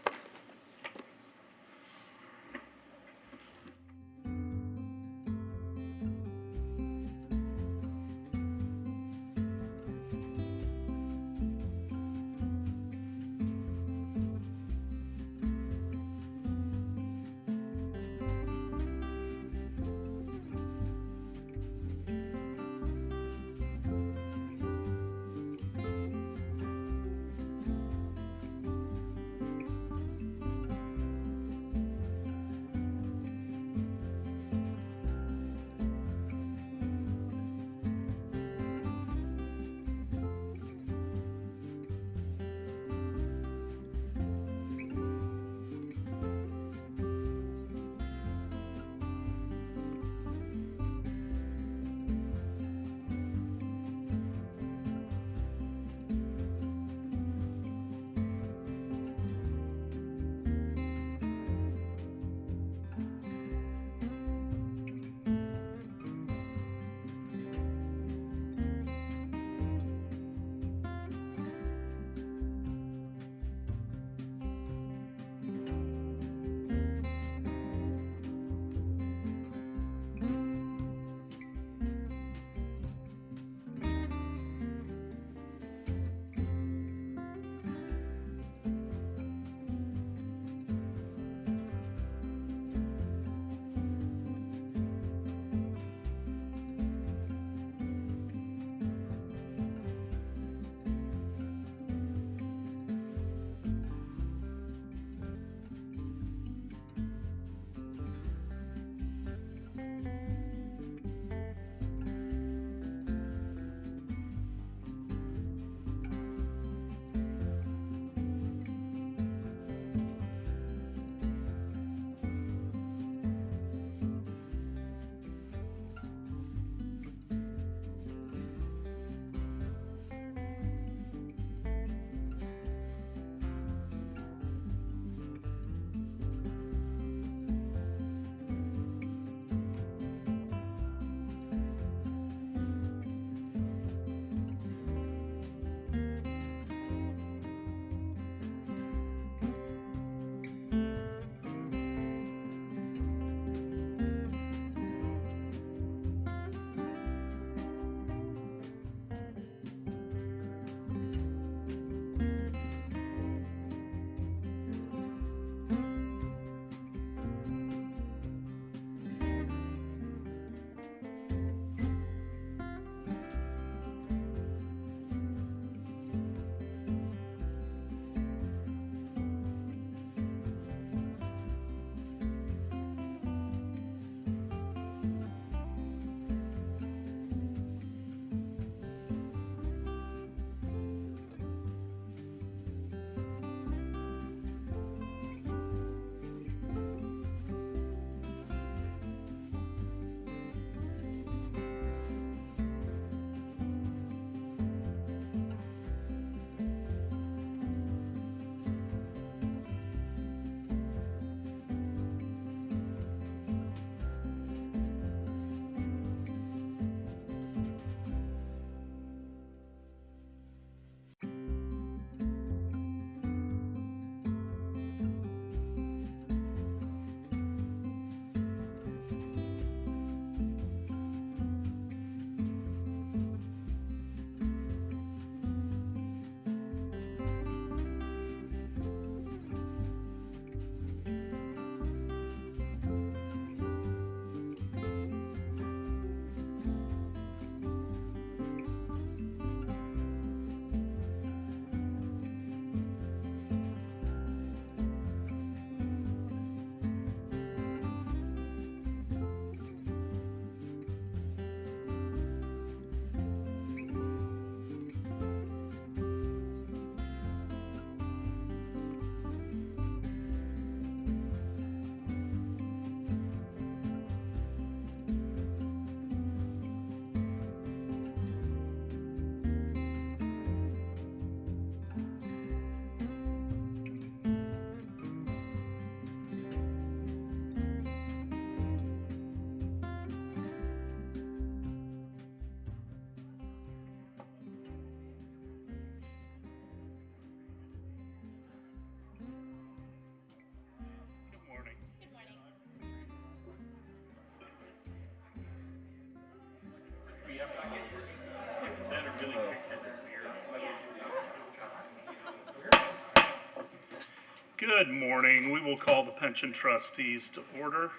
S2: Good morning. We will call the pension trustees to order.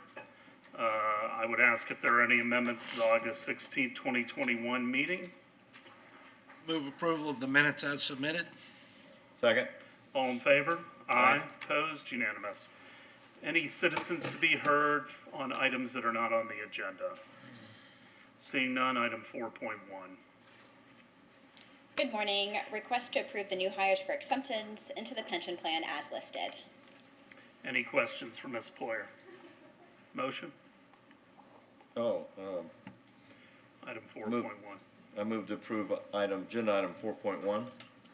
S2: I would ask if there are any amendments to the August 16, 2021 meeting.
S1: Move approval of the minutes as submitted.
S4: Second?
S2: All in favor? Aye. Opposed? Unanimous. Any citizens to be heard on items that are not on the agenda? Seeing none, item 4.1.
S5: Good morning. Request to approve the new hires for acceptance into the pension plan as listed.
S2: Any questions for Ms. Poyer? Motion? Item 4.1.
S4: I move to approve agenda item 4.1.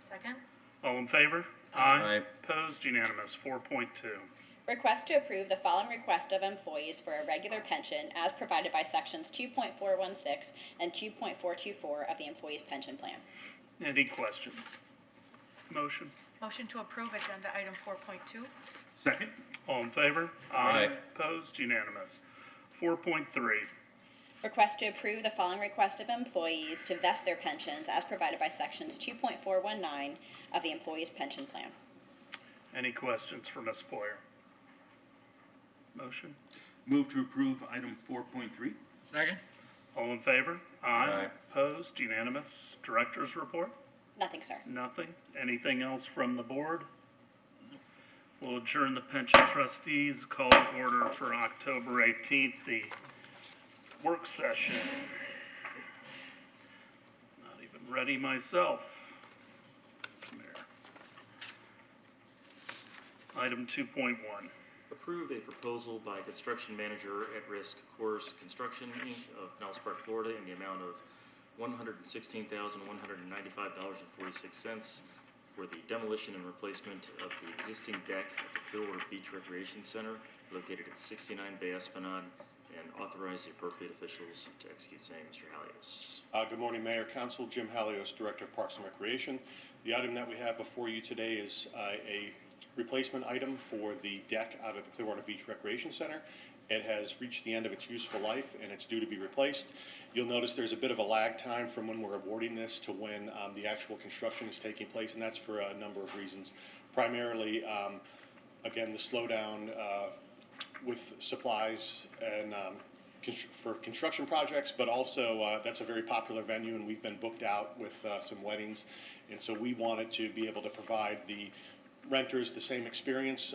S8: Second?
S2: All in favor?
S4: Aye.
S2: Opposed? Unanimous. 4.2.
S5: Request to approve the following request of employees for a regular pension as provided by sections 2.416 and 2.424 of the employee's pension plan.
S2: Any questions? Motion?
S8: Motion to approve agenda item 4.2?
S7: Second?
S2: All in favor?
S4: Aye.
S2: Opposed? Unanimous. 4.3.
S5: Request to approve the following request of employees to vest their pensions as provided by sections 2.419 of the employee's pension plan.
S2: Any questions for Ms. Poyer? Motion?
S7: Move to approve item 4.3?
S1: Second?
S2: All in favor?
S4: Aye.
S2: Opposed? Unanimous. Director's report?
S5: Nothing, sir.
S2: Nothing. Anything else from the board? We'll adjourn the pension trustees, call to order for October 18th, the work session. Not even ready myself. Come here. Item 2.1.
S13: Approve a proposal by construction manager at risk Coors Construction Inc. of Pinellas Park, Florida in the amount of $116,195.46 for the demolition and replacement of the existing deck at the Clearwater Beach Recreation Center located at 69 Bay Esplanade, and authorize the appropriate officials to execute same. Mr. Halios.
S14: Good morning, Mayor, Council. Jim Halios, Director of Parks and Recreation. The item that we have before you today is a replacement item for the deck out of the Clearwater Beach Recreation Center. It has reached the end of its useful life and it's due to be replaced. You'll notice there's a bit of a lag time from when we're awarding this to when the actual construction is taking place, and that's for a number of reasons. Primarily, again, the slowdown with supplies and for construction projects, but also that's a very popular venue and we've been booked out with some weddings, and so we wanted to be able to provide the renters the same experience.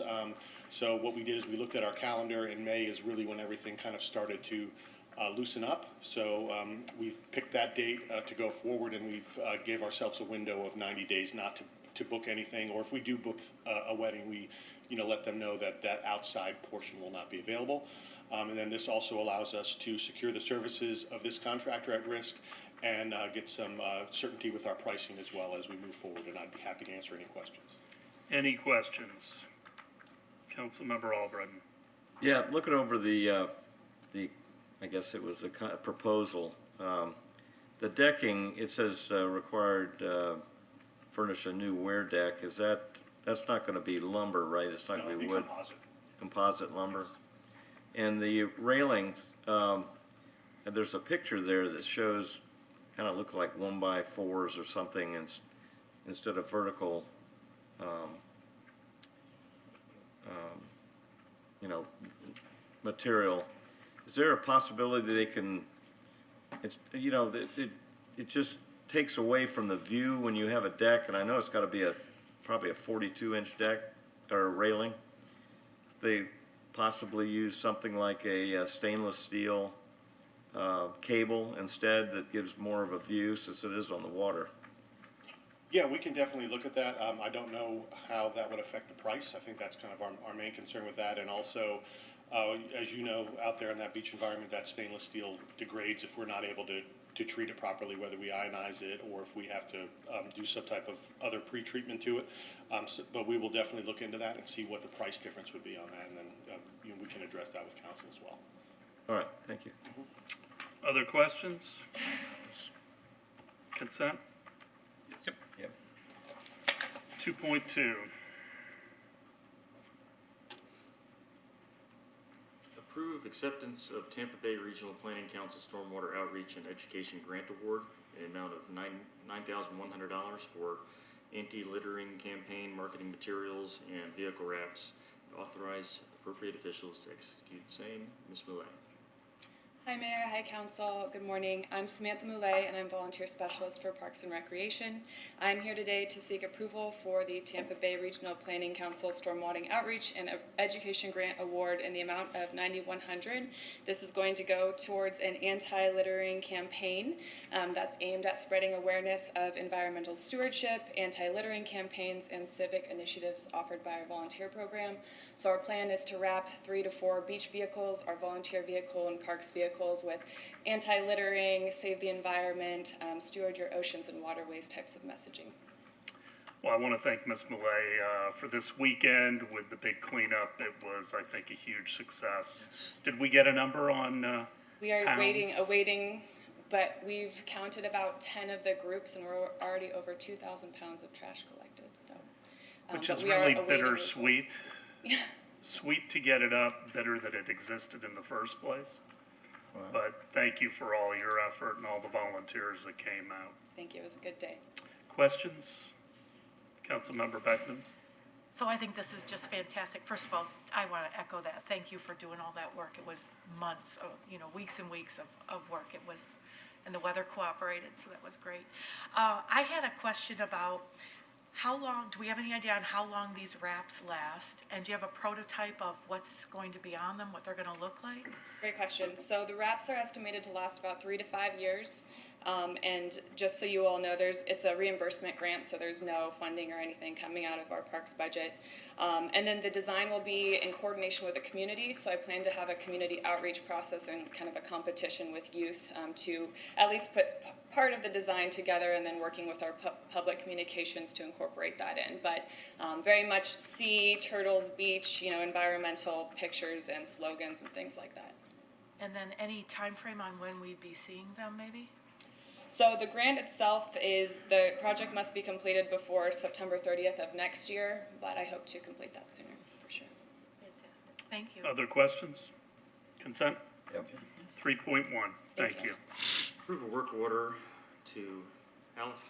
S14: So what we did is we looked at our calendar. In May is really when everything kind of started to loosen up. So we've picked that date to go forward, and we've gave ourselves a window of 90 days not to book anything, or if we do book a wedding, we let them know that that outside portion will not be available. And then this also allows us to secure the services of this contractor at risk and get some certainty with our pricing as well as we move forward, and I'd be happy to answer any questions.
S2: Any questions? Councilmember Albritton.
S4: Yeah, looking over the I guess it was a proposal. The decking, it says required furnish a new wear deck. That's not going to be lumber, right? It's not going to be wood. Composite lumber. And the railing, and there's a picture there that shows kind of look like 1x4s or something, instead of vertical. Material. Is there a possibility they can? It just takes away from the view when you have a deck, and I know it's got to be probably a 42-inch deck or railing. They possibly use something like a stainless steel cable instead that gives more of a view since it is on the water.
S14: Yeah, we can definitely look at that. I don't know how that would affect the price. I think that's kind of our main concern with that. And also, as you know, out there in that beach environment, that stainless steel degrades if we're not able to treat it properly, whether we ionize it or if we have to do some type of other pre-treatment to it. But we will definitely look into that and see what the price difference would be on that, and then we can address that with council as well.
S4: All right, thank you.
S2: Other questions? Consent?
S4: Yep.
S2: 2.2.
S13: Approve acceptance of Tampa Bay Regional Planning Council Stormwater Outreach and Education Grant Award in an amount of $9,100 for anti-littering campaign, marketing materials, and vehicle wraps. Authorize appropriate officials to execute same. Ms. Millet.
S15: Hi Mayor, hi Council, good morning. I'm Samantha Moulet and I'm Volunteer Specialist for Parks and Recreation. I'm here today to seek approval for the Tampa Bay Regional Planning Council Stormwating Outreach and Education Grant Award in the amount of $9,100. This is going to go towards an anti-littering campaign that's aimed at spreading awareness of environmental stewardship, anti-littering campaigns, and civic initiatives offered by our volunteer program. So our plan is to wrap 3 to 4 beach vehicles, our volunteer vehicle and parks vehicles with anti-littering, save the environment, steward your oceans and waterways types of messaging.
S2: Well, I want to thank Ms. Millet for this weekend with the big cleanup. It was, I think, a huge success. Did we get a number on
S15: We are
S2: pounds?
S15: awaiting, but we've counted about 10 of the groups and we're already over 2,000 pounds of trash collected. So,
S2: Which
S15: but
S2: is
S15: we are
S2: really
S15: awaiting
S2: bittersweet.
S15: results.
S2: Sweet to get it up, bitter that it existed in the first place. But thank you for all your effort and all the volunteers that came out.
S15: Thank you, it was a good day.
S2: Questions? Councilmember Beckman?
S8: So I think this is just fantastic. First of all, I want to echo that. Thank you for doing all that work. It was months of, weeks and weeks of work. It was, and the weather cooperated, so that was great. I had a question about how long, do we have any idea on how long these wraps last? And do you have a prototype of what's going to be on them, what they're going to look like?
S15: Great question. So the wraps are estimated to last about 3 to 5 years. And just so you all know, it's a reimbursement grant, so there's no funding or anything coming out of our parks budget. And then the design will be in coordination with the community, so I plan to have a community outreach process and kind of a competition with youth to at least put part of the design together and then working with our public communications to incorporate that in. But very much sea, turtles, beach, environmental pictures and slogans and things like that.
S8: And then any time frame on when we'd be seeing them, maybe?
S15: So the grant itself is, the project must be completed before September 30th of next year, but I hope to complete that sooner, for sure.
S8: Fantastic. Thank you.
S2: Other questions? Consent?
S4: Yep.
S2: 3.1, thank you.
S13: Approve a work order to Alf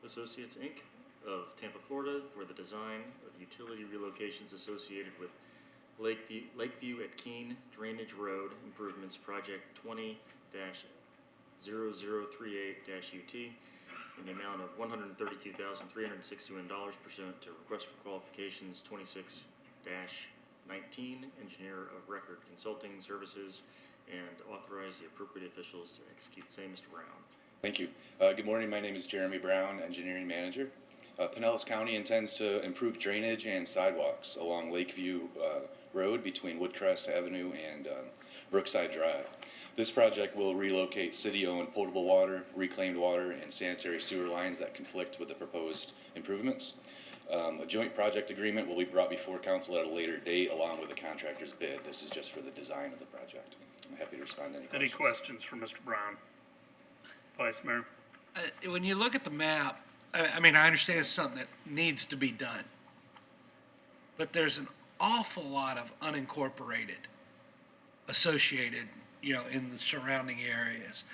S13: Associates, Inc. of Tampa, Florida for the design of utility relocations associated with Lakeview at Keene Drainage Road Improvements Project 20-0038-UT in the amount of $132,361 pursuant to request for qualifications 26-19, Engineer of Record Consulting Services, and authorize the appropriate officials to execute same. Mr. Brown.
S16: Thank you. Good morning. My name is Jeremy Brown, Engineering Manager. Pinellas County intends to improve drainage and sidewalks along Lakeview Road between Woodcrest Avenue and Brookside Drive. This project will relocate city-owned potable water, reclaimed water, and sanitary sewer lines that conflict with the proposed improvements. A joint project agreement will be brought before council at a later date along with the contractor's bid. This is just for the design of the project. I'm happy to respond to any questions.
S2: Any questions for Mr. Brown? Vice Mayor?
S1: When you look at the map, I mean, I understand it's something that needs to be done, but there's an awful lot of unincorporated associated, in the surrounding areas.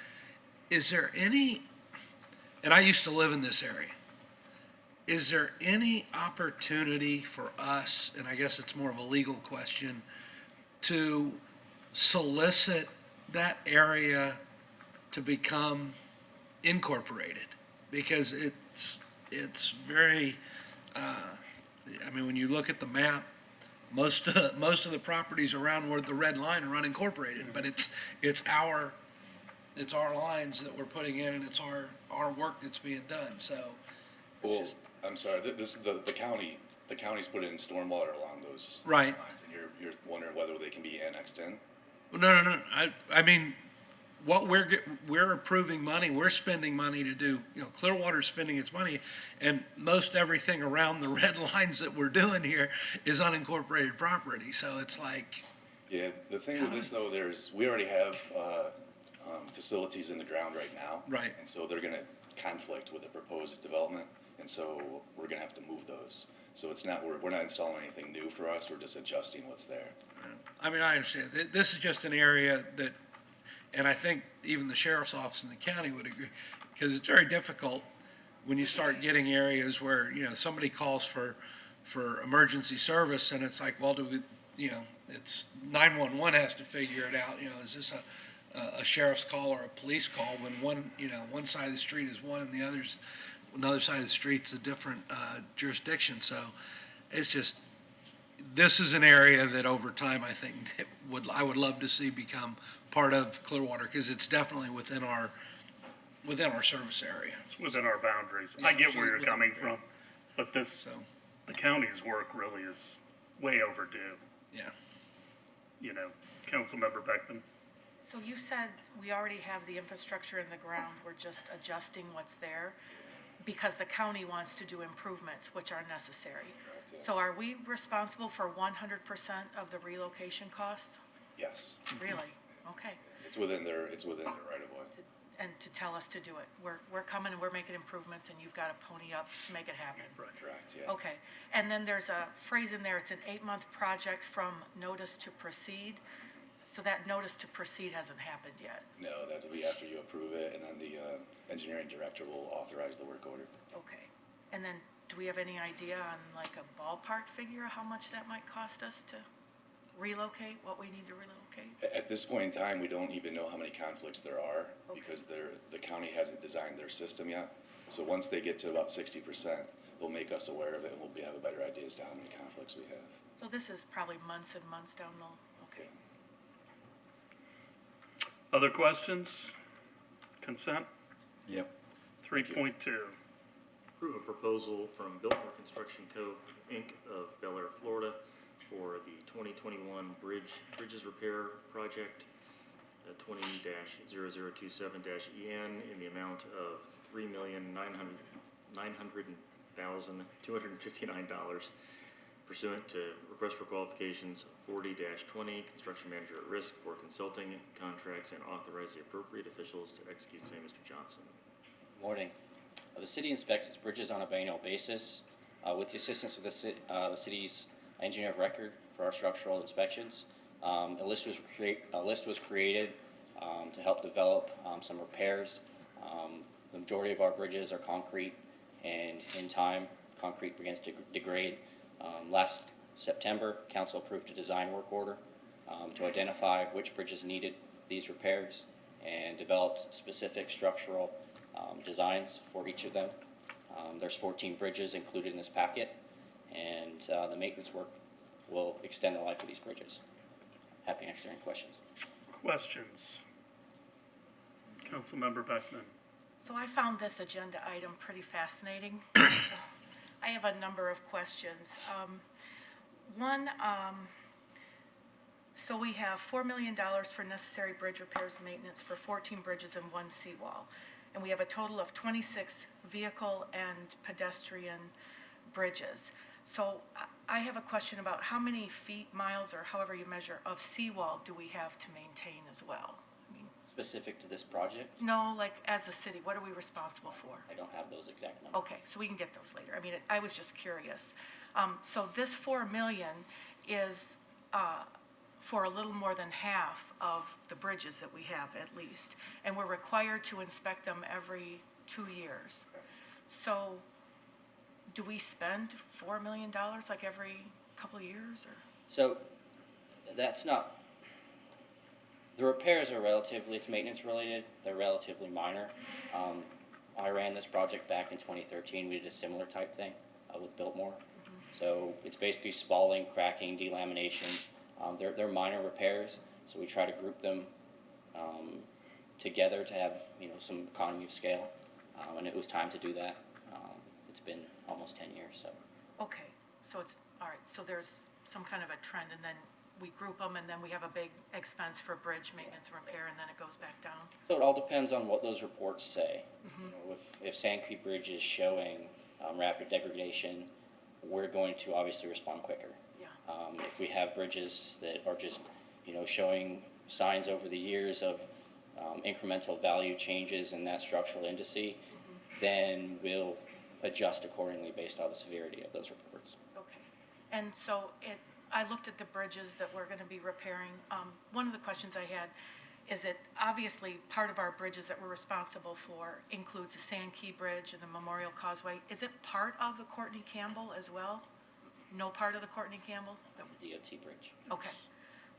S1: Is there any, and I used to live in this area, is there any opportunity for us, and I guess it's more of a legal question, to solicit that area to become incorporated? Because it's very, when you look at the map, most of the properties around where the red line are unincorporated, but it's our lines that we're putting in, and it's our work that's being done. So,
S16: Well, I'm sorry. This is the county. The county's put in stormwater along those
S1: Right.
S16: lines, and you're wondering whether they can be annexed in.
S1: no. I mean, what we're approving money, we're spending money to do. Clearwater's spending its money, and most everything around the red lines that we're doing here is unincorporated property. So it's like,
S16: Yeah. The thing with this though, we already have facilities in the ground right now.
S1: Right.
S16: And so they're going to conflict with the proposed development, and so we're going to have to move those. So it's not we're not installing anything new for us. We're just adjusting what's there.
S1: I understand. This is just an area that, and I think even the sheriff's office in the county would agree, because it's very difficult when you start getting areas where, somebody calls for emergency service and it's like, well, do we, it's 911 has to figure it out, is this a sheriff's call or a police call when one side of the street is one and another side of the street's a different jurisdiction. So it's just, this is an area that over time I think I would love to see become part of Clearwater, because it's definitely within our service area.
S2: It's within our boundaries.
S1: Yeah,
S2: I get where you're
S1: within-
S2: coming from, but the county's work really is way overdue.
S1: Yeah.
S2: Councilmember Beckman.
S8: So you said we already have the infrastructure in the ground, we're just adjusting what's there because the county wants to do improvements which are necessary. So are we responsible for 100% of the relocation costs?
S16: Yes,
S8: Really? Okay.
S16: it's within their right of way.
S8: And to tell us to do it. We're coming and we're making improvements and you've got to pony up to make it happen.
S16: Correct, yeah.
S8: Okay. And then there's a phrase in there, it's an 8-month project from notice to proceed. So that notice to proceed hasn't happened yet.
S16: No, that'll be after you approve it, and then the engineering director will authorize the work order.
S8: Okay. And then do we have any idea on like a ballpark figure how much that might cost us to relocate, what we need to relocate?
S16: At this point in time, we don't even know how many conflicts there are because the county hasn't designed their system yet. So once they get to about 60%, they'll make us aware of it and we'll have a better idea as to how many conflicts we have.
S8: So this is probably months and months down the, okay.
S2: Other questions? Consent?
S4: Yep.
S2: 3.2.
S13: Approve a proposal from Biltmore Construction Co., Inc. of Bel Air, Florida, for the 2021 Bridges Repair Project, 20-0027-EN, in the amount of $3,900,259, pursuant to request for qualifications 40-20, construction manager at risk for consulting contracts, and authorize the appropriate officials to execute same. Mr. Johnson.
S12: Morning. The city inspects its bridges on a biennial basis with the assistance of the city's engineer of record for our structural inspections. A list was created to help develop some repairs. The majority of our bridges are concrete, and in time, concrete begins to degrade. Last September, council approved a design work order to identify which bridges needed these repairs and developed specific structural designs for each of them. There's 14 bridges included in this packet, and the maintenance work will extend the life of these bridges. Happy to answer any questions.
S2: Questions? Councilmember Beckman.
S8: So I found this agenda item pretty fascinating. I have a number of questions. One, so we have $4 million for necessary bridge repairs and maintenance for 14 bridges and 1 seawall. And we have a total of 26 vehicle and pedestrian bridges. So I have a question about how many feet, miles, or however you measure, of seawall do we have to maintain as well? I mean,
S12: Specific to this project,
S8: no, like as a city, what are we responsible for?
S12: I don't have those exact numbers.
S8: Okay, so we can get those later. I mean, I was just curious. So this 4 million is for a little more than half of the bridges that we have at least. And we're required to inspect them every 2 years. So do we spend $4 million like every couple of years, or?
S12: So that's not, the repairs are relatively, it's maintenance related, they're relatively minor. I ran this project back in 2013, we did a similar type thing with Biltmore. So it's basically spalling, cracking, delamination. They're minor repairs, so we try to group them together to have some economy of scale, and it was time to do that. It's been almost 10 years, so.
S8: Okay, so it's, all right, so there's some kind of a trend, and then we group them, and then we have a big expense for bridge maintenance and repair, and then it goes back down?
S12: So it all depends on what those reports say. If Sand Creek Bridge is showing rapid degradation, we're going to obviously respond quicker.
S8: Yeah.
S12: If we have bridges that are just, showing signs over the years of incremental value changes in that structural indice, then we'll adjust accordingly based on the severity of those reports.
S8: Okay. And so I looked at the bridges that we're going to be repairing. One of the questions I had, is it, obviously, part of our bridges that we're responsible for includes the Sand Key Bridge and the Memorial Causeway. Is it part of the Courtney Campbell as well? No part of the Courtney Campbell?
S12: The DOT bridge.
S8: Okay,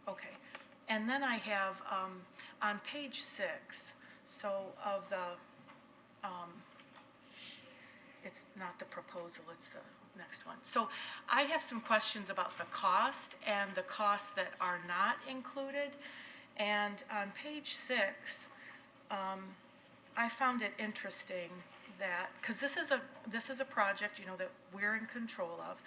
S8: okay. And then I have, on page 6, so of the, it's not the proposal, it's the next one. So I have some questions about the cost and the costs that are not included. And on page 6, I found it interesting that, because this is a project, you know, that we're in control of.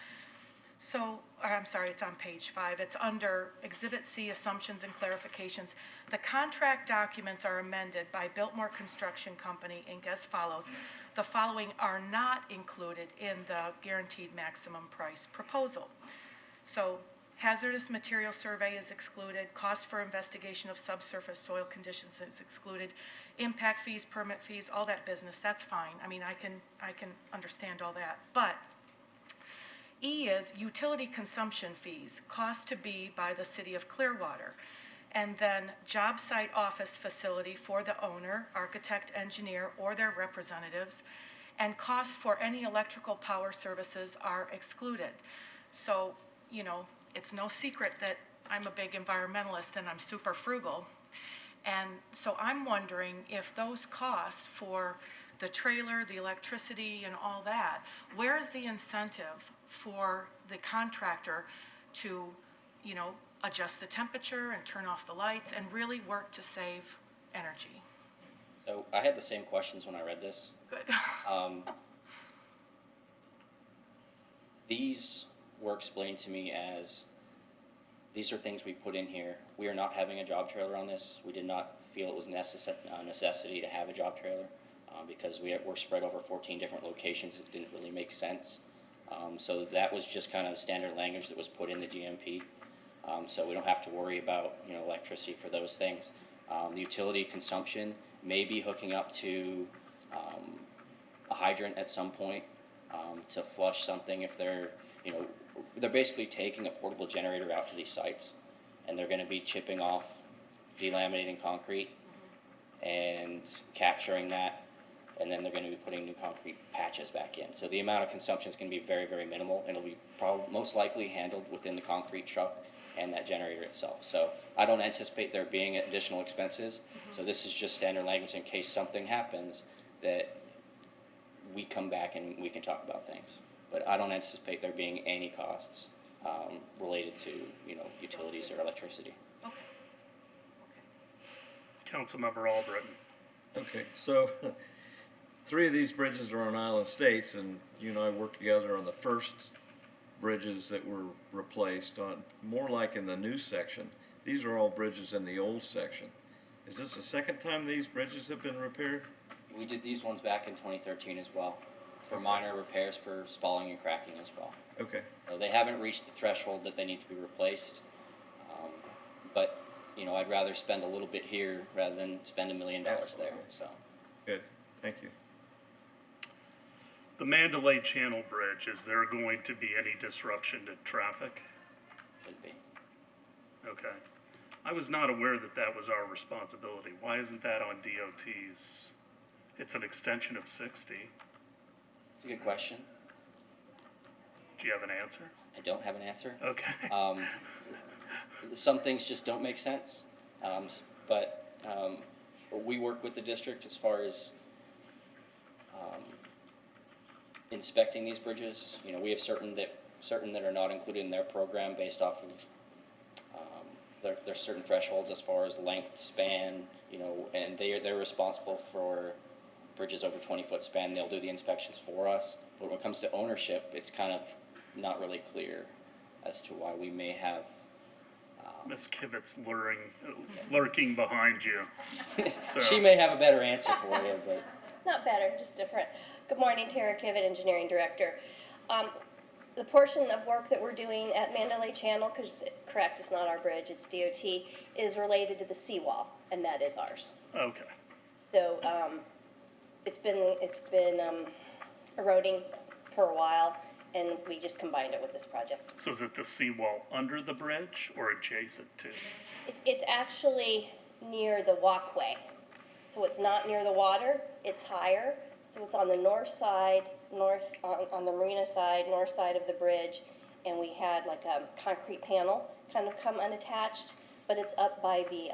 S8: So, or I'm sorry, it's on page 5. It's under Exhibit C, Assumptions and Clarifications. The contract documents are amended by Biltmore Construction Company Inc. as follows. The following are not included in the guaranteed maximum price proposal. So, hazardous material survey is excluded, cost for investigation of subsurface soil conditions is excluded, impact fees, permit fees, all that business, that's fine. I mean, I can understand all that. But E is utility consumption fees, cost to be by the city of Clearwater. And then job site office facility for the owner, architect, engineer, or their representatives. And costs for any electrical power services are excluded. So, you know, it's no secret that I'm a big environmentalist and I'm super frugal. And so I'm wondering if those costs for the trailer, the electricity, and all that, where is the incentive for the contractor to, you know, adjust the temperature and turn off the lights and really work to save energy?
S12: So I had the same questions when I read this.
S8: Good.
S12: These were explained to me as, these are things we put in here. We are not having a job trailer on this. We did not feel it was a necessity to have a job trailer because we're spread over 14 different locations. It didn't really make sense. So that was just kind of standard language that was put in the GMP. So we don't have to worry about, you know, electricity for those things. The utility consumption may be hooking up to a hydrant at some point to flush something if they're, you know, they're basically taking a portable generator out to these sites and they're going to be chipping off, delaminating concrete and capturing that, and then they're going to be putting new concrete patches back in. So the amount of consumption is going to be very, very minimal, and it'll be most likely handled within the concrete truck and that generator itself. So I don't anticipate there being additional expenses. So this is just standard language in case something happens that we come back and we can talk about things. But I don't anticipate there being any costs related to, you know, utilities or electricity.
S8: Okay.
S2: Councilmember Albritton.
S4: Okay, so 3 of these bridges are on island states, and you and I worked together on the first bridges that were replaced on, more like in the new section. These are all bridges in the old section. Is this the second time these bridges have been repaired?
S12: We did these ones back in 2013 as well, for minor repairs for spalling and cracking as well.
S4: Okay.
S12: So they haven't reached the threshold that they need to be replaced. But, you know, I'd rather spend a little bit here rather than spend $1 million there, so.
S4: Good, thank you.
S2: The Mandalay Channel Bridge, is there going to be any disruption to traffic?
S12: Should be.
S2: Okay. I was not aware that that was our responsibility. Why isn't that on DOT's? It's an extension of 60.
S12: It's a good question.
S2: Do you have an answer?
S12: I don't have an answer.
S2: Okay.
S12: Some things just don't make sense. But we work with the district as far as inspecting these bridges. You know, we have certain that are not included in their program based off of there's certain thresholds as far as length, span, you know, and they're responsible for bridges over 20-foot span. They'll do the inspections for us. But when it comes to ownership, it's kind of not really clear as to why we may have.
S2: Ms. Kivett's lurking behind you. So.
S12: She may have a better answer for you, but.
S17: Not better, just different. Good morning, Tara Kivett, Engineering Director. The portion of work that we're doing at Mandalay Channel, because correct, it's not our bridge, it's DOT, is related to the seawall, and that is ours.
S2: Okay.
S17: So it's been eroding for a while, and we just combined it with this project.
S2: So is it the seawall under the bridge or adjacent to?
S17: It's actually near the walkway. So it's not near the water, it's higher. So it's on the north side, on the marina side, north side of the bridge. And we had like a concrete panel kind of come unattached, but it's up by the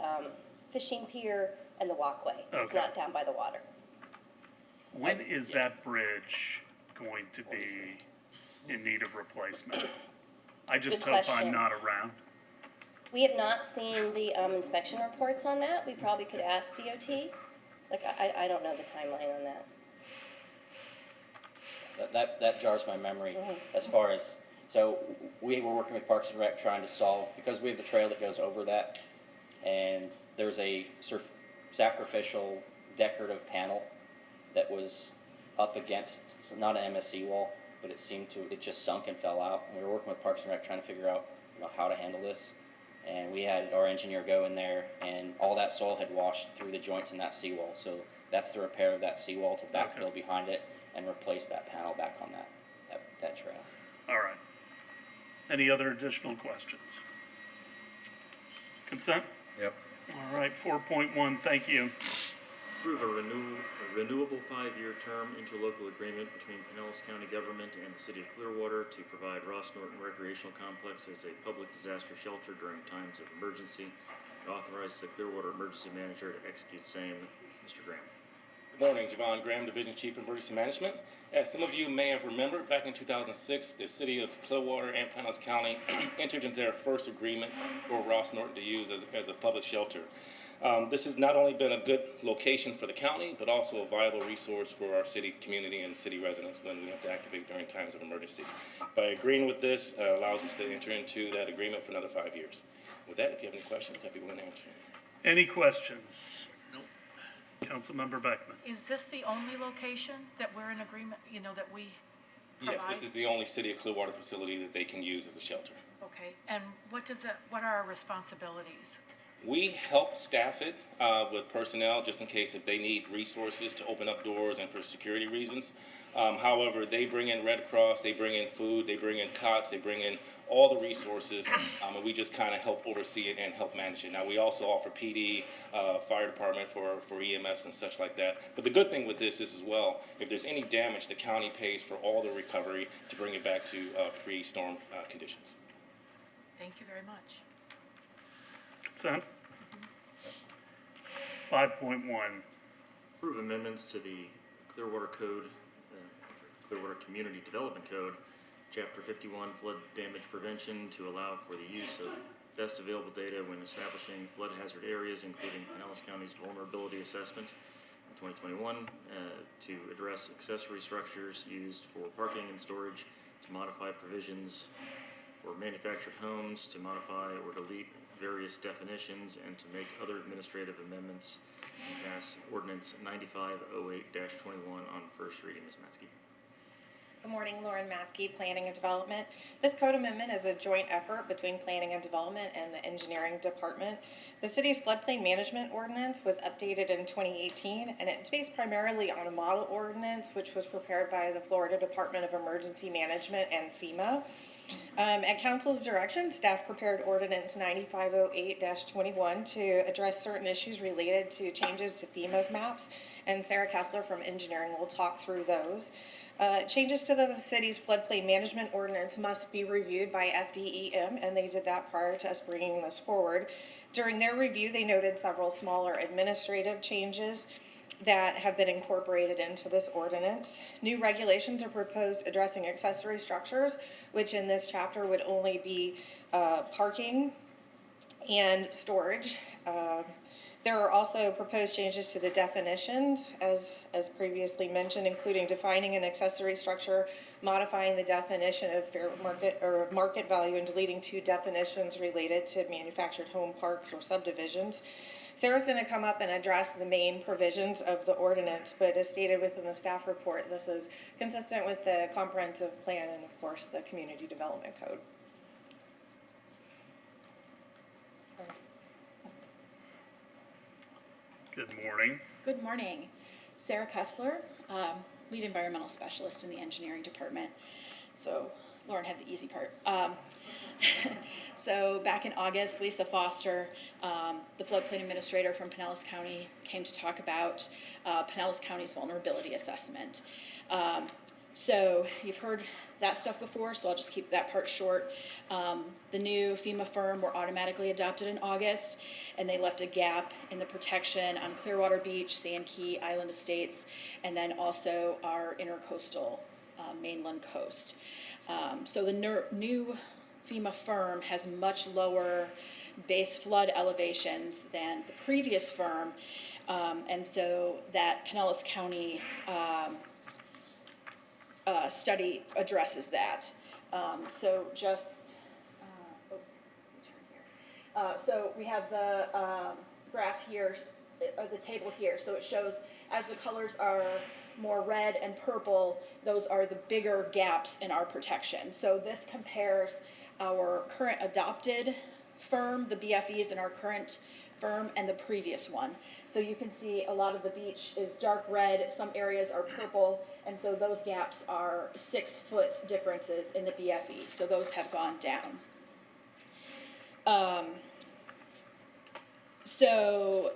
S17: fishing pier and the walkway. It's
S2: Okay.
S17: not down by the water.
S2: When is that bridge going to be in need of replacement? I just
S17: Good
S2: hope
S17: question.
S2: I'm not around.
S17: We have not seen the inspection reports on that. We probably could ask DOT. Like, I don't know the timeline on that.
S12: That jars my memory as far as, so we were working with Parks and Rec trying to solve, because we have the trail that goes over that, and there's a sacrificial decorative panel that was up against, it's not an MSC wall, but it just sunk and fell out. And we were working with Parks and Rec trying to figure out, how to handle this. And we had our engineer go in there, and all that soil had washed through the joints in that seawall. So that's the repair of that seawall to backfill behind it and replace that panel back on that trail.
S2: All right. Any other additional questions? Consent?
S4: Yep.
S2: All right, 4.1, thank you.
S13: Approve a renewable 5-year term interlocal agreement between Pinellas County government and the city of Clearwater to provide Ross Norton Recreational Complex as a public disaster shelter during times of emergency. It authorizes the Clearwater Emergency Manager to execute same. Mr. Graham.
S18: Good morning, Javon Graham, Division Chief of Emergency Management. As some of you may have remembered, back in 2006, the city of Clearwater and Pinellas County entered into their first agreement for Ross Norton to use as a public shelter. This has not only been a good location for the county, but also a viable resource for our city community and city residents when we have to activate during times of emergency. By agreeing with this, allows us to enter into that agreement for another 5 years. With that, if you have any questions, I'd be willing to answer.
S2: Any questions? Nope. Councilmember Beckman.
S8: Is this the only location that we're in agreement, that we provide?
S18: Yes, this is the only city of Clearwater facility that they can use as a shelter.
S8: Okay, and what are our responsibilities?
S18: We help staff it with personnel just in case if they need resources to open up doors and for security reasons. However, they bring in Red Cross, they bring in food, they bring in cots, they bring in all the resources, and we just kind of help oversee it and help manage it. Now, we also offer PD, fire department for EMS and such like that. But the good thing with this is as well, if there's any damage, the county pays for all the recovery to bring it back to pre-storm conditions.
S8: Thank you very much.
S2: Consent? 5.1.
S13: Approve amendments to the Clearwater Code, Clearwater Community Development Code, Chapter 51, Flood Damage Prevention, to allow for the use of best available data when establishing flood hazard areas, including Pinellas County's vulnerability assessment in 2021, to address accessory structures used for parking and storage, to modify provisions for manufactured homes, to modify or delete various definitions, and to make other administrative amendments and pass Ordinance 9508-21 on first reading. Ms. Matzke.
S19: Good morning, Lauren Matzke, Planning and Development. This code amendment is a joint effort between Planning and Development and the Engineering Department. The city's floodplain management ordinance was updated in 2018, and it's based primarily on a model ordinance, which was prepared by the Florida Department of Emergency Management and FEMA. At council's direction, staff prepared Ordinance 9508-21 to address certain issues related to changes to FEMA's maps, and Sarah Kessler from engineering will talk through those. Changes to the city's floodplain management ordinance must be reviewed by FDEM, and they did that prior to us bringing this forward. During their review, they noted several smaller administrative changes that have been incorporated into this ordinance. New regulations are proposed addressing accessory structures, which in this chapter would only be parking and storage. There are also proposed changes to the definitions, as previously mentioned, including defining an accessory structure, modifying the definition of fair market or market value, and deleting 2 definitions related to manufactured home parks or subdivisions. Sarah's going to come up and address the main provisions of the ordinance, but as stated within the staff report, this is consistent with the comprehensive plan and, of course, the community development code.
S2: Good morning.
S20: Good morning. Sarah Kessler, Lead Environmental Specialist in the Engineering Department. So
S5: Lauren had the easy part. So back in August, Lisa Foster, the floodplain administrator from Pinellas County, came to talk about Pinellas County's vulnerability assessment. So you've heard that stuff before, so I'll just keep that part short. The new FEMA firm were automatically adopted in August, and they left a gap in the protection on Clearwater Beach, Sand Key, Island Estates, and then also our intercoastal mainland coast. So the new FEMA firm has much lower base flood elevations than the previous firm, and so that Pinellas County study addresses that. So just, so we have the graph here, the table here, so it shows as the colors are more red and purple, those are the bigger gaps in our protection. So this compares our current adopted firm, the BFEs in our current firm, and the previous one. So you can see a lot of the beach is dark red, some areas are purple, and so those gaps are 6 foot differences in the BFE. So those have gone down. So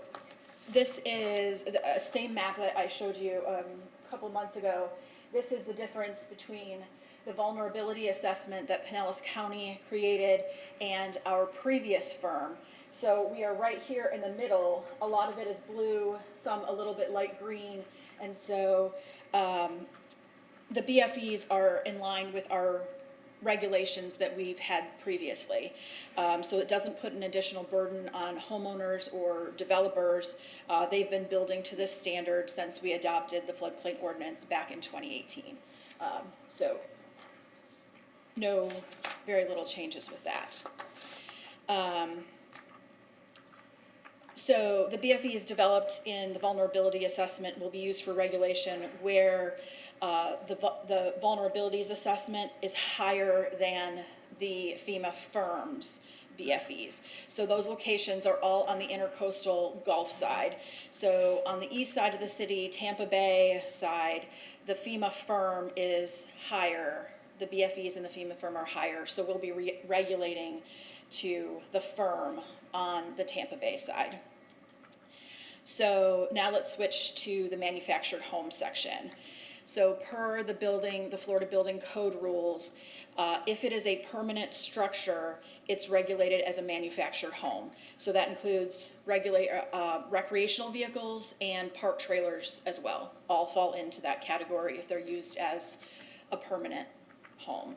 S5: this is the same map that I showed you a couple months ago. This is the difference between the vulnerability assessment that Pinellas County created and our previous firm. So we are right here in the middle. A lot of it is blue, some a little bit light green, and so the BFEs are in line with our regulations that we've had previously. So it doesn't put an additional burden on homeowners or developers. They've been building to this standard since we adopted the floodplain ordinance back in 2018. So very little changes with that. So the BFEs developed in the vulnerability assessment will be used for regulation where the vulnerabilities assessment is higher than the FEMA firm's BFEs. So those locations are all on the intercoastal Gulf side. So on the east side of the city, Tampa Bay side, the FEMA firm is higher. The BFEs in the FEMA firm are higher. So we'll be regulating to the firm on the Tampa Bay side. So now let's switch to the manufactured home section. So per the Florida Building Code rules, if it is a permanent structure, it's regulated as a manufactured home. So that includes recreational vehicles and park trailers as well. All fall into that category if they're used as a permanent home.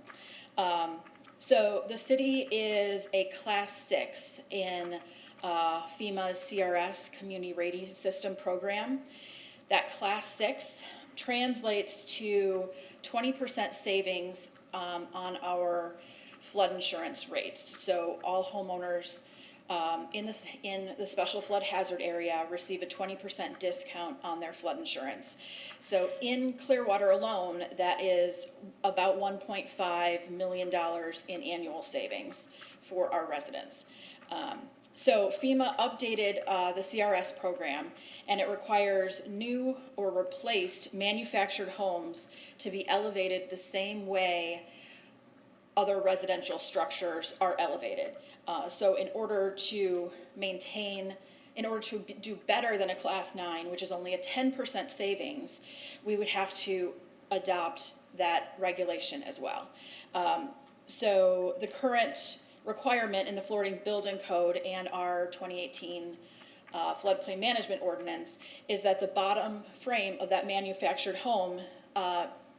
S5: So the city is a Class 6 in FEMA's CRS, Community Rating System program. That Class 6 translates to 20% savings on our flood insurance rates. So all homeowners in the special flood hazard area receive a 20% discount on their flood insurance. So in Clearwater alone, that is about $1.5 million in annual savings for our residents. So FEMA updated the CRS program, and it requires new or replaced manufactured homes to be elevated the same way other residential structures are elevated. So in order to do better than a Class 9, which is only a 10% savings, we would have to adopt that regulation as well. So the current requirement in the Florida Building Code and our 2018 floodplain management ordinance is that the bottom frame of that manufactured home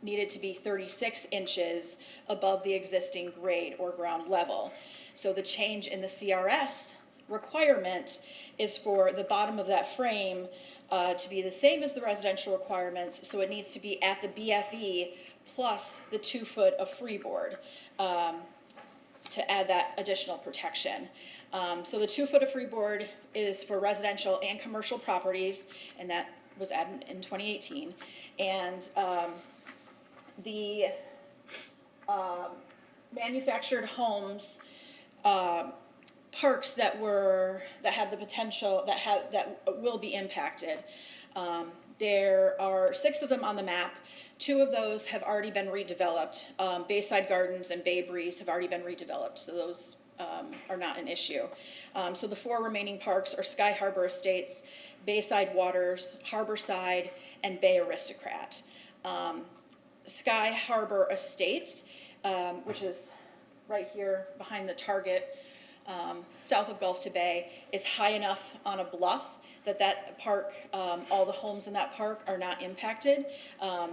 S5: needed to be 36 inches above the existing grade or ground level. So the change in the CRS requirement is for the bottom of that frame to be the same as the residential requirements, so it needs to be at the BFE plus the 2 foot of freeboard to add that additional protection. So the 2 foot of freeboard is for residential and commercial properties, and that was added in 2018. And the manufactured homes, parks that have the potential that will be impacted. There are 6 of them on the map. 2 of those have already been redeveloped. Bayside Gardens and Bay Breeze have already been redeveloped, so those are not an issue. So the 4 remaining parks are Sky Harbor Estates, Bayside Waters, Harborside, and Bay Aristocrat. Sky Harbor Estates, which is right here behind the Target, south of Gulf to Bay, is high enough on a bluff that park, all the homes in that park are not impacted by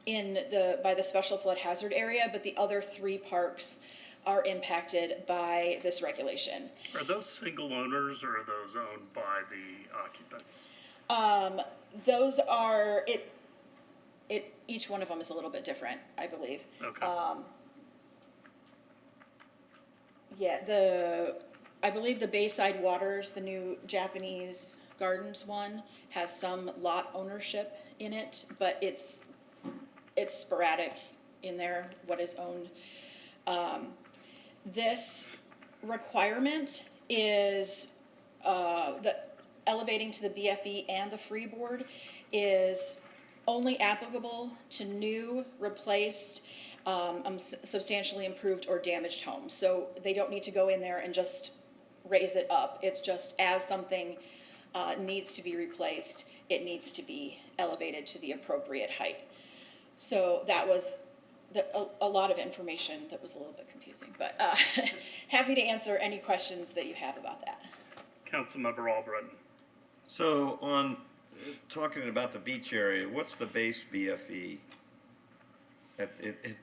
S5: the special flood hazard area, but the other 3 parks are impacted by this regulation.
S2: Are those single owners or are those owned by the occupants?
S5: Those are, each one of them is a little bit different, I believe.
S2: Okay.
S5: I believe the Bayside Waters, the new Japanese Gardens one, has some lot ownership in it, but it's sporadic in there, what is owned. This requirement is, the elevating to the BFE and the free board is only applicable to new, replaced, substantially improved or damaged homes. So they don't need to go in there and just raise it up. It's just as something needs to be replaced, it needs to be elevated to the appropriate height. So that was a lot of information that was a little bit confusing, but happy to answer any questions that you have about that.
S2: Councilmember Albritton.
S4: So on talking about the beach area, what's the base BFE?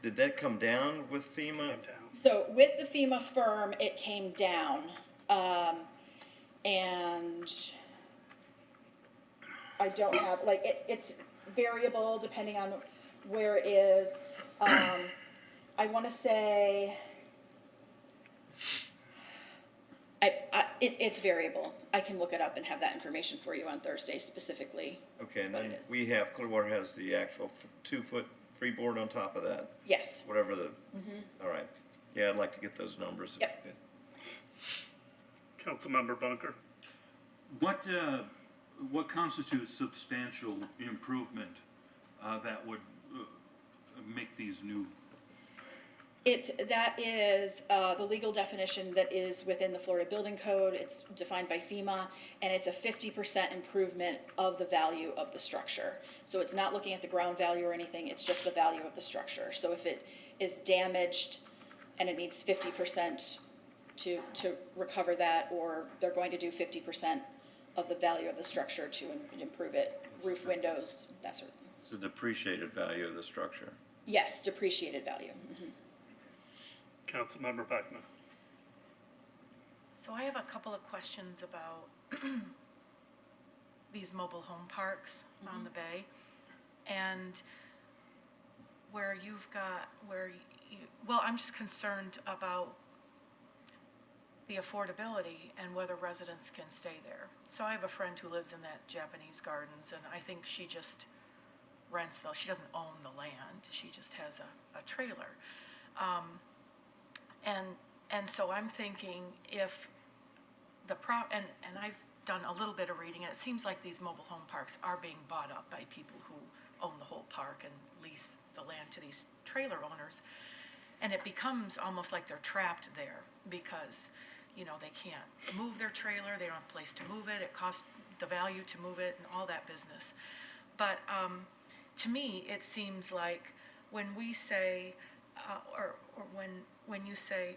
S4: Did that come down with FEMA?
S5: So with the FEMA firm, it came down, and I don't have, it's variable depending on where it is. I want to say, it's variable. I can look it up and have that information for you on Thursday specifically.
S4: Okay, and then Clearwater has the actual 2-foot freeboard on top of that?
S5: Yes.
S4: Whatever all right. Yeah, I'd like to get those numbers.
S5: Yep.
S2: Councilmember Bunker.
S7: What constitutes substantial improvement that would make these new?
S5: That is the legal definition that is within the Florida Building Code. It's defined by FEMA, and it's a 50% improvement of the value of the structure. So it's not looking at the ground value or anything, it's just the value of the structure. So if it is damaged and it needs 50% to recover that, or they're going to do 50% of the value of the structure to improve it, roof, windows, that sort of thing.
S4: It's the depreciated value of the structure.
S5: Yes, depreciated value. Mm-hmm.
S2: Councilmember Beckman.
S8: So I have a couple of questions about these mobile home parks on the bay, and I'm just concerned about the affordability and whether residents can stay there. So I have a friend who lives in that Japanese Gardens, and I think she just rents those. She doesn't own the land, she just has a trailer. And so I'm thinking if and I've done a little bit of reading, and it seems like these mobile home parks are being bought up by people who own the whole park and lease the land to these trailer owners. And it becomes almost like they're trapped there because, they can't move their trailer, they don't have a place to move it, it costs the value to move it and all that business. But to me, it seems like when we say, or when you say,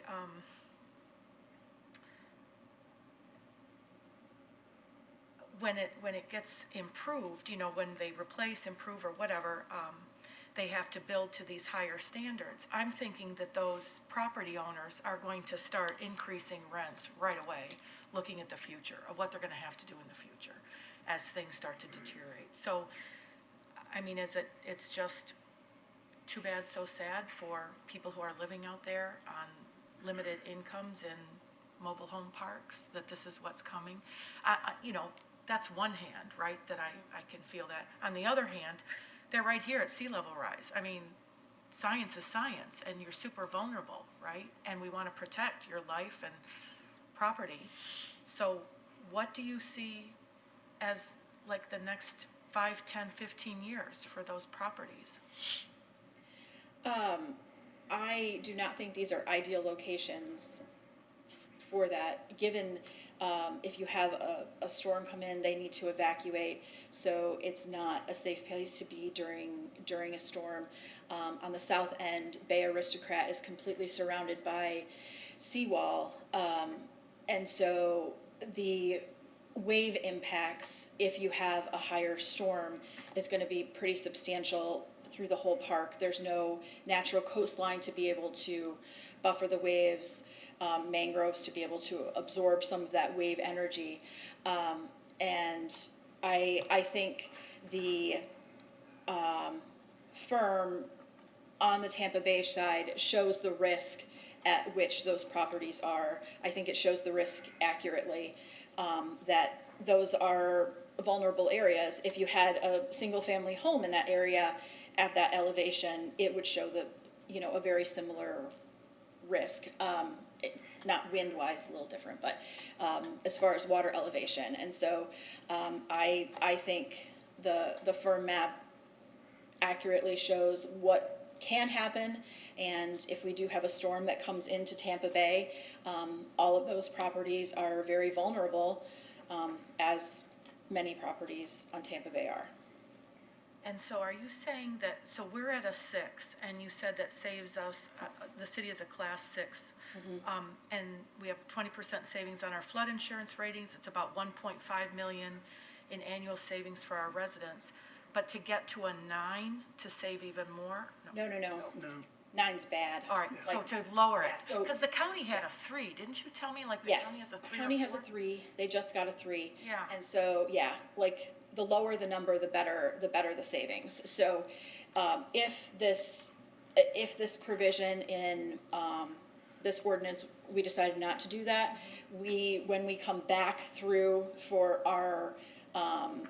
S8: when it gets improved, when they replace, improve, or whatever, they have to build to these higher standards. I'm thinking that those property owners are going to start increasing rents right away, looking at the future of what they're going to have to do in the future as things start to deteriorate. So, it's just too bad, so sad for people who are living out there on limited incomes in mobile home parks, that this is what's coming. That's one hand, right, that I can feel that. On the other hand, they're right here at sea level rise. Science is science, and you're super vulnerable, right? And we want to protect your life and property. So what do you see as like the next 5, 10, 15 years for those properties.
S5: I do not think these are ideal locations for that, given if you have a storm come in, they need to evacuate, so it's not a safe place to be during a storm. On the south end, Bay Aristocrat is completely surrounded by seawall, and so the wave impacts, if you have a higher storm, is going to be pretty substantial through the whole park. There's no natural coastline to be able to buffer the waves, mangroves to be able to absorb some of that wave energy. And I think the firm on the Tampa Bay side shows the risk at which those properties are. I think it shows the risk accurately, that those are vulnerable areas. If you had a single-family home in that area at that elevation, it would show a very similar risk. Not wind-wise, a little different, but as far as water elevation. And so I think the firm map accurately shows what can happen, and if we do have a storm that comes into Tampa Bay, all of those properties are very vulnerable, as many properties on Tampa Bay are.
S8: And so are you saying that, so we're at a 6, and you said that saves us, the city is a class 6, and we have 20% savings on our flood insurance ratings. It's about 1.5 million in annual savings for our residents. But to get to a 9 to save even more?
S5: No. 9's bad.
S8: All right, so to lower it, because the county had a 3, didn't you tell me, like the county has a 3 or 4?
S5: County has a 3, they just got a 3.
S8: Yeah.
S5: And so, the lower the number, the better the savings. So, if this provision in, this ordinance, we decided not to do that, when we come back through for our,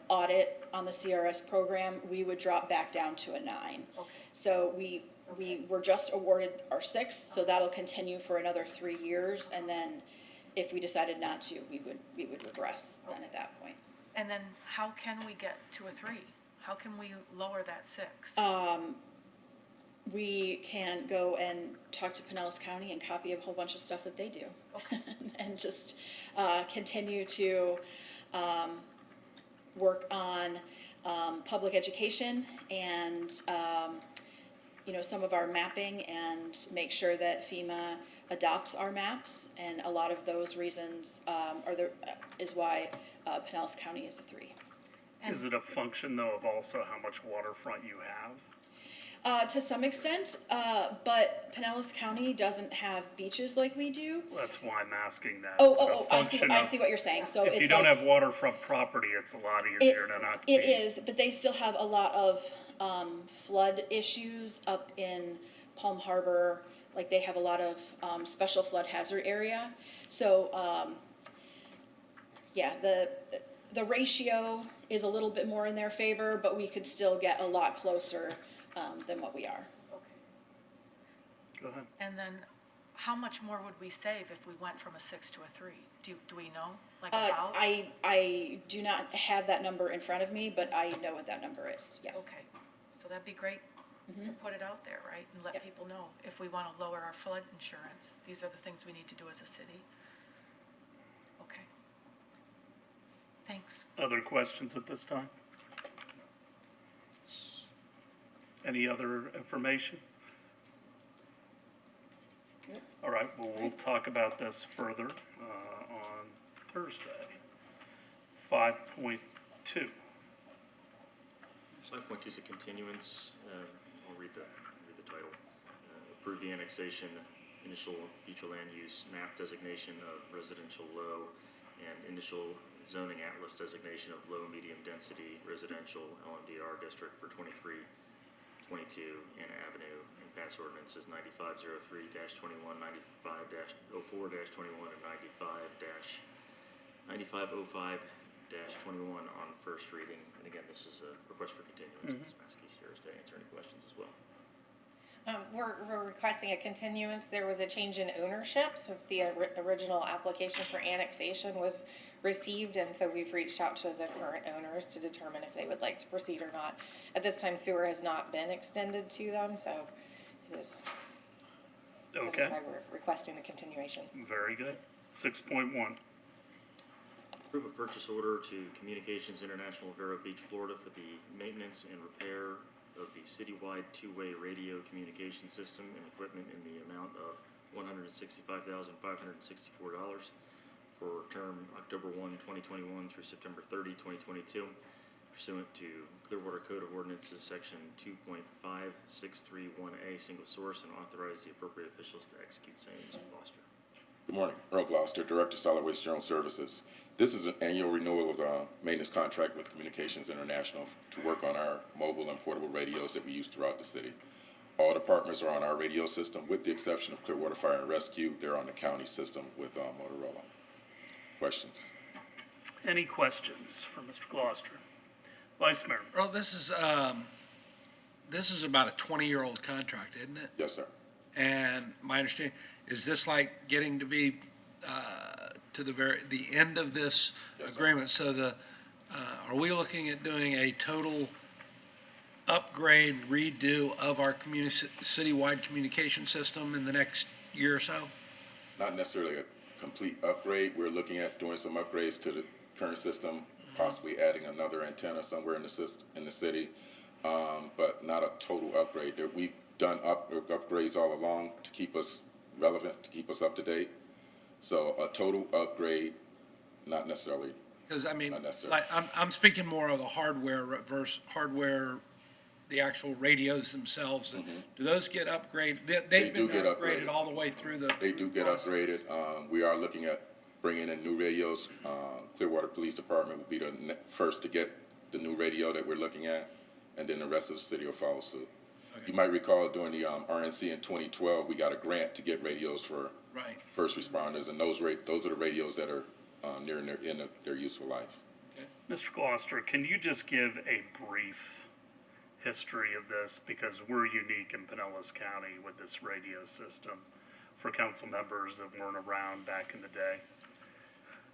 S5: audit on the CRS program, we would drop back down to a 9.
S8: Okay.
S5: So we were just awarded our 6, so that'll continue for another 3 years, and then if we decided not to, we would regress then at that point.
S8: And then how can we get to a 3? How can we lower that 6?
S5: We can go and talk to Pinellas County and copy a whole bunch of stuff that they do.
S8: Okay.
S5: And just continue to work on public education and some of our mapping, and make sure that FEMA adopts our maps, and a lot of those reasons is why Pinellas County is a 3.
S2: Is it a function, though, of also how much waterfront you have?
S5: To some extent, but Pinellas County doesn't have beaches like we do.
S2: That's why I'm asking that.
S5: I see what you're saying. So
S2: if you don't have waterfront property, it's a lot easier to not.
S5: It is, but they still have a lot of flood issues up in Palm Harbor. Like, they have a lot of special flood hazard area. So, the ratio is a little bit more in their favor, but we could still get a lot closer than what we are.
S8: Okay.
S2: Go ahead.
S8: And then how much more would we save if we went from a 6 to a 3? Do we know?
S5: I do not have that number in front of me, but I know what that number is, yes.
S8: Okay, so that'd be great to put it out there, right? And let people know if we want to lower our flood insurance, these are the things we need to do as a city. Okay. Thanks.
S2: Other questions at this time? Any other information? All right, well, we'll talk about this further on Thursday. 5.2.
S13: 5.2 is a continuance. I'll read the title. Approve the annexation, initial future land use map designation of residential low and initial zoning atlas designation of low medium density residential LMDR district for 23, 22 Anna Avenue, and pass ordinances 9503-21, 95-04-21, and 9505-21 on first reading. And again, this is a request for continuance. Ms. Maskey's here to answer any questions as well.
S19: We're requesting a continuance. There was a change in ownership since the original application for annexation was received, and so we've reached out to the current owners to determine if they would like to proceed or not. At this time, sewer has not been extended to them, so it is.
S2: Okay.
S19: That's why we're requesting the continuation.
S2: Very good. 6.1.
S13: Approve a purchase order to Communications International, Vero Beach, Florida for the maintenance and repair of the citywide two-way radio communication system and equipment in the amount of $165,564 for term October 1, 2021 through September 30, 2022, pursuant to Clearwater Code of Ordinances, Section 2.5631A, single source, and authorize the appropriate officials to execute same. Mr. Foster.
S20: Good morning. Earl Gloucester, Director, Solid Waste General Services. This is an annual renewal of the maintenance contract with Communications International to work on our mobile and portable radios that we use throughout the city. All departments are on our radio system, with the exception of Clearwater Fire and Rescue. They're on the county system with Motorola. Questions?
S2: Any questions for Mr. Gloucester? Vice Mayor.
S1: Earl, this is about a 20-year-old contract, isn't it?
S20: Yes, sir.
S1: And my understanding, is this like getting to be to the end of this agreement? So are we looking at doing a total upgrade, redo of our citywide communication system in the next year or so?
S20: Not necessarily a complete upgrade. We're looking at doing some upgrades to the current system, possibly adding another antenna somewhere in the city, but not a total upgrade. We've done upgrades all along to keep us relevant, to keep us up to date. So a total upgrade, not necessarily.
S1: Because I mean, like I'm speaking more of the hardware versus hardware, the actual radios themselves.
S20: Mm-hmm.
S1: Do those get upgraded? They've been upgraded all the way through the.
S20: They do get upgraded. We are looking at bringing in new radios. Clearwater Police Department will be the first to get the new radio that we're looking at, and then the rest of the city will follow suit. You might recall during the RNC in 2012, we got a grant to get radios for first responders, and those are the radios that are nearing their end of their useful life.
S2: Okay. Mr. Gloucester, can you just give a brief history of this? Because we're unique in Pinellas County with this radio system for council members that weren't around back in the day.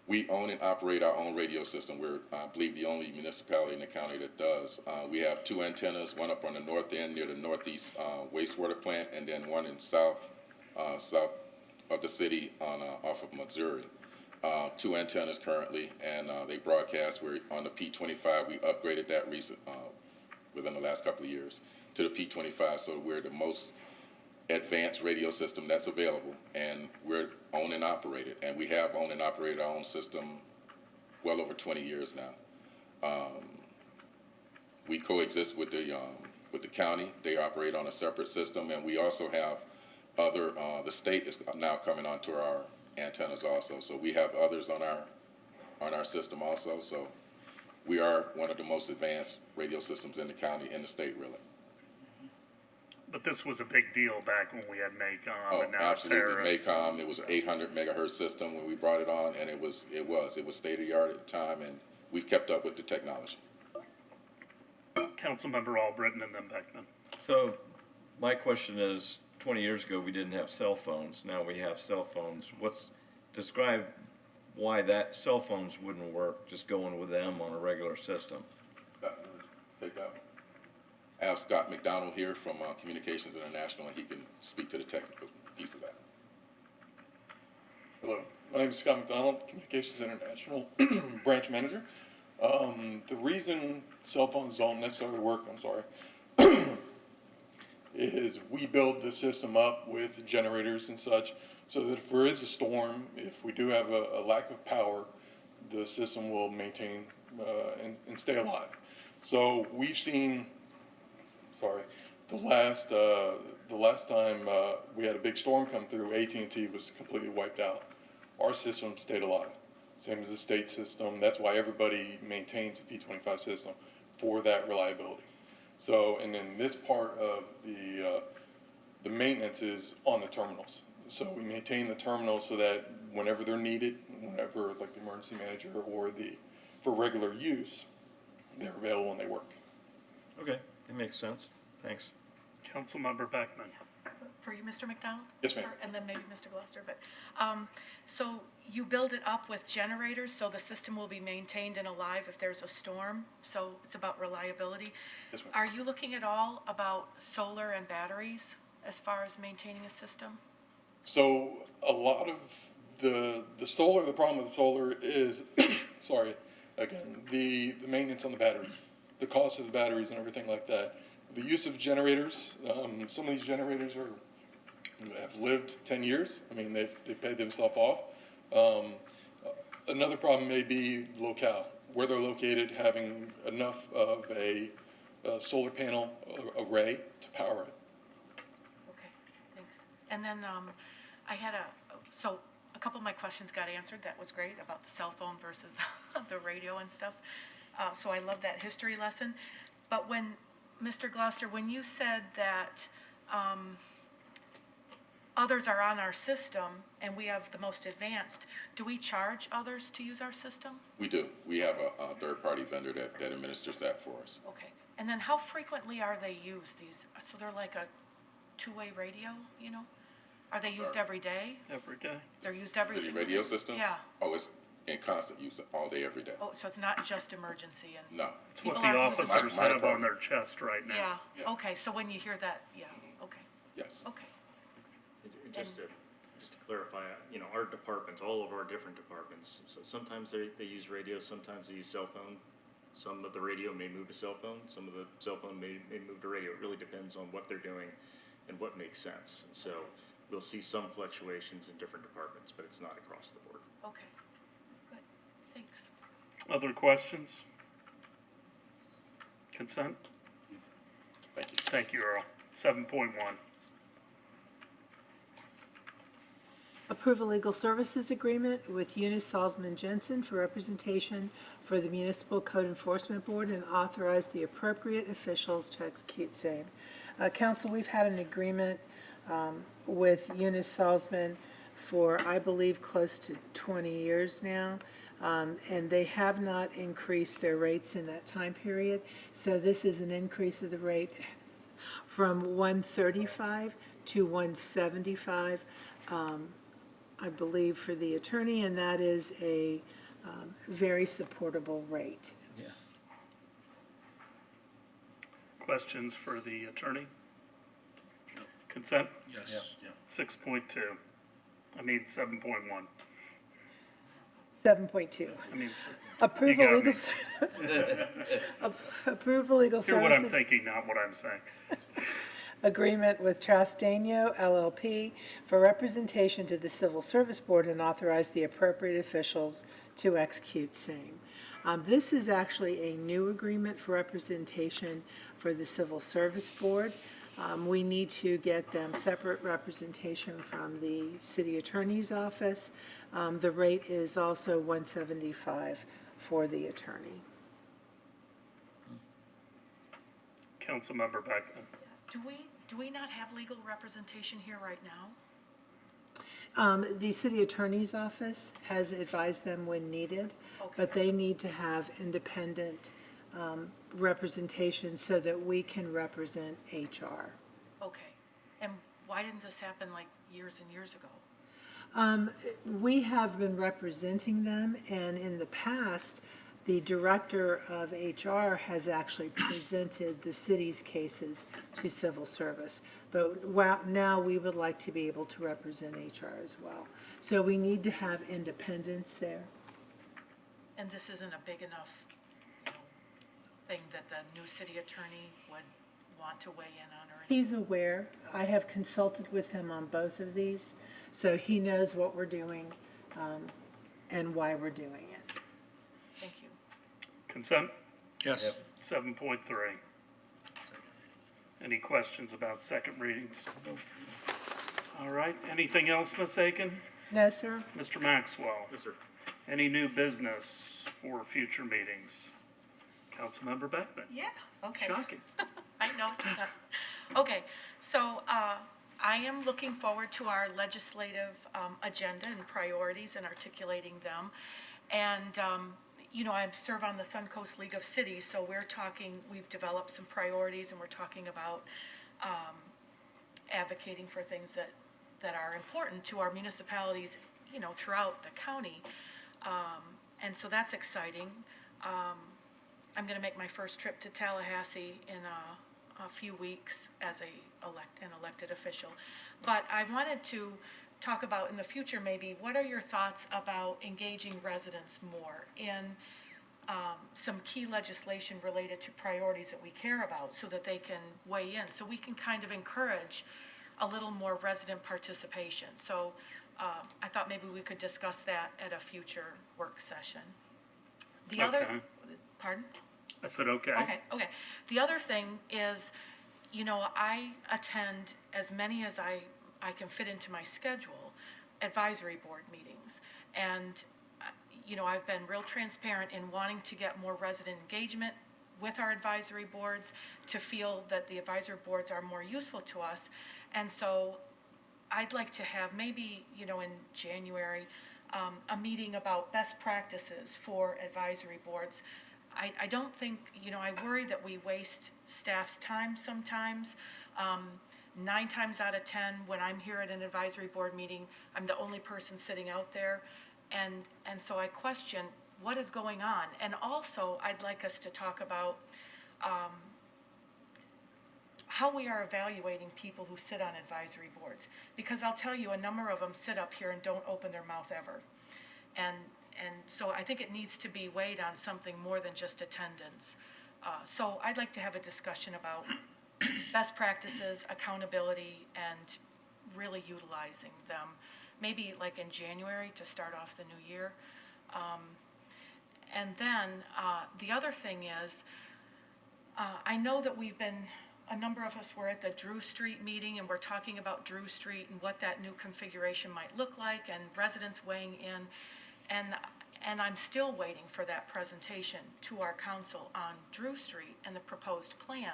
S20: We own and operate our own radio system. We're, I believe, the only municipality in the county that does. We have two antennas, one up on the north end near the northeast wastewater plant, and then one in south of the city off of Missouri. Two antennas currently, and they broadcast. We're on the P25. We upgraded that within the last couple of years to the P25, so we're the most advanced radio system that's available, and we're owned and operated, and we have owned and operated our own system well over 20 years now. We coexist with the county. They operate on a separate system, and we also have other. The state is now coming onto our antennas also, so we have others on our system also. So we are one of the most advanced radio systems in the county, in the state, really.
S2: But this was a big deal back when we had MACOM,
S20: Oh,
S2: and now
S20: absolutely.
S2: it's Harris.
S20: MACOM, it was an 800 megahertz system when we brought it on, and it was state of the art at the time, and we've kept up with the technology.
S2: Councilmember Albritton and then Beckman.
S4: So my question is, 20 years ago, we didn't have cell phones. Now we have cell phones. Describe why that cell phones wouldn't work, just going with them on a regular system.
S20: Scott, you want to take that one? I have Scott McDonald here from Communications International, and he can speak to the technical piece of that.
S21: Hello, my name is Scott McDonald, Communications International branch manager. The reason cell phones don't necessarily work, is we build the system up with generators and such, so that if there is a storm, if we do have a lack of power, the system will maintain and stay alive. So we've seen, the last time we had a big storm come through, AT&T was completely wiped out. Our system stayed alive, same as the state system. That's why everybody maintains a P25 system, for that reliability. So, and then this part of the maintenance is on the terminals. So we maintain the terminals so that whenever they're needed, whenever like the emergency manager or for regular use, they're available and they work.
S4: Okay, that makes sense. Thanks.
S2: Councilmember Beckman.
S8: For you, Mr. McDonald?
S14: Yes, ma'am.
S8: And then maybe Mr. Gloucester, but, so you build it up with generators, so the system will be maintained and alive if there's a storm, so it's about reliability.
S14: Yes, ma'am.
S8: Are you looking at all about solar and batteries as far as maintaining a system?
S21: So a lot of the solar, the problem with the solar is, sorry, again, the maintenance on the batteries, the cost of the batteries and everything like that. The use of generators, some of these generators have lived 10 years. I mean, they've paid themselves off. Another problem may be locale, where they're located, having enough of a solar panel array to power it.
S8: Okay, thanks. And then I had so a couple of my questions got answered. That was great about the cell phone versus the radio and stuff. So I love that history lesson. But when, Mr. Gloucester, when you said that others are on our system and we have the most advanced, do we charge others to use our system?
S20: We do. We have a third-party vendor that administers that for us.
S8: Okay. And then how frequently are they used, these? So they're like a two-way radio, you know? Are they used every day?
S2: Every day.
S8: They're used every
S20: City
S8: single
S20: radio
S8: day?
S20: system?
S8: Yeah.
S20: Oh, it's in constant use all day, every day.
S8: Oh, so it's not just emergency and?
S20: No.
S2: It's what
S8: People
S2: the
S8: aren't using
S2: officers
S20: My
S2: have on
S20: department.
S2: their chest right now.
S8: Yeah, okay, so when you hear that, yeah, okay,
S20: Yes.
S8: okay.
S13: Just to clarify, our departments, all of our different departments, so sometimes they use radio, sometimes they use cell phone. Some of the radio may move to cell phone, some of the cell phone may move to radio. It really depends on what they're doing and what makes sense. So we'll see some fluctuations in different departments, but it's not across the board.
S8: Okay, good, thanks.
S2: Other questions? Consent?
S20: Thank you.
S2: Thank you, Earl. 7.1.
S9: Approve a legal services agreement with Eunice Salzman Jensen for representation for the Municipal Code Enforcement Board and authorize the appropriate officials to execute same. Council, we've had an agreement with Eunice Salzman for, I believe, close to 20 years now, and they have not increased their rates in that time period. So this is an increase of the rate from $135 to $175. I believe, for the attorney, and that is a very supportable rate.
S2: Questions for the attorney? Consent?
S1: Yes.
S2: 6.2. I mean, 7.1.
S9: 7.2.
S2: I mean,
S9: Approve
S2: you
S9: a
S2: got
S9: legal,
S2: me.
S9: approve a legal
S2: Hear what I'm
S9: services
S2: thinking, not what I'm saying.
S9: agreement with Trasteno LLP for representation to the Civil Service Board and authorize the appropriate officials to execute same. This is actually a new agreement for representation for the Civil Service Board. We need to get them separate representation from the City Attorney's Office. The rate is also $175 for the attorney.
S2: Councilmember Beckman.
S8: Do we not have legal representation here right now?
S9: The City Attorney's Office has advised them when needed, but they need to have independent representation so that we can represent HR.
S8: Okay, and why didn't this happen like years and years ago?
S9: We have been representing them, and in the past, the Director of HR has actually presented the city's cases to civil service. But now we would like to be able to represent HR as well. So we need to have independence there.
S8: And this isn't a big enough thing that the new city attorney would want to weigh in on or anything?
S9: He's aware. I have consulted with him on both of these, so he knows what we're doing and why we're doing it.
S8: Thank you.
S2: Consent?
S1: Yes.
S2: 7.3. Any questions about second readings? All right, anything else, Ms. Aiken?
S9: No, sir.
S2: Mr. Maxwell?
S13: Yes, sir.
S2: Any new business for future meetings? Councilmember Beckman?
S8: Yeah, okay.
S2: Shocking.
S8: I know it's not. Okay, so I am looking forward to our legislative agenda and priorities and articulating them. And, I serve on the Suncoast League of Cities, so we've developed some priorities and we're talking about advocating for things that are important to our municipalities, you know, throughout the county. And so that's exciting. I'm going to make my first trip to Tallahassee in a few weeks as an elected official. But I wanted to talk about in the future maybe, what are your thoughts about engaging residents more in some key legislation related to priorities that we care about so that they can weigh in, so we can kind of encourage a little more resident participation. So I thought maybe we could discuss that at a future work session. The other,
S2: Okay.
S8: pardon?
S2: I said, okay.
S8: Okay. The other thing is, you know, I attend as many as I can fit into my schedule, advisory board meetings. And, you know, I've been real transparent in wanting to get more resident engagement with our advisory boards, to feel that the advisory boards are more useful to us. And so I'd like to have maybe, you know, in January, a meeting about best practices for advisory boards. I don't think, you know, I worry that we waste staff's time sometimes. 9 times out of 10, when I'm here at an advisory board meeting, I'm the only person sitting out there. And so I question what is going on. And also, I'd like us to talk about how we are evaluating people who sit on advisory boards. Because I'll tell you, a number of them sit up here and don't open their mouth ever. And so I think it needs to be weighed on something more than just attendance. So I'd like to have a discussion about best practices, accountability, and really utilizing them. Maybe like in January to start off the new year. And then the other thing is, I know that a number of us were at the Drew Street meeting, and we're talking about Drew Street and what that new configuration might look like, and residents weighing in. And I'm still waiting for that presentation to our council on Drew Street and the proposed plan.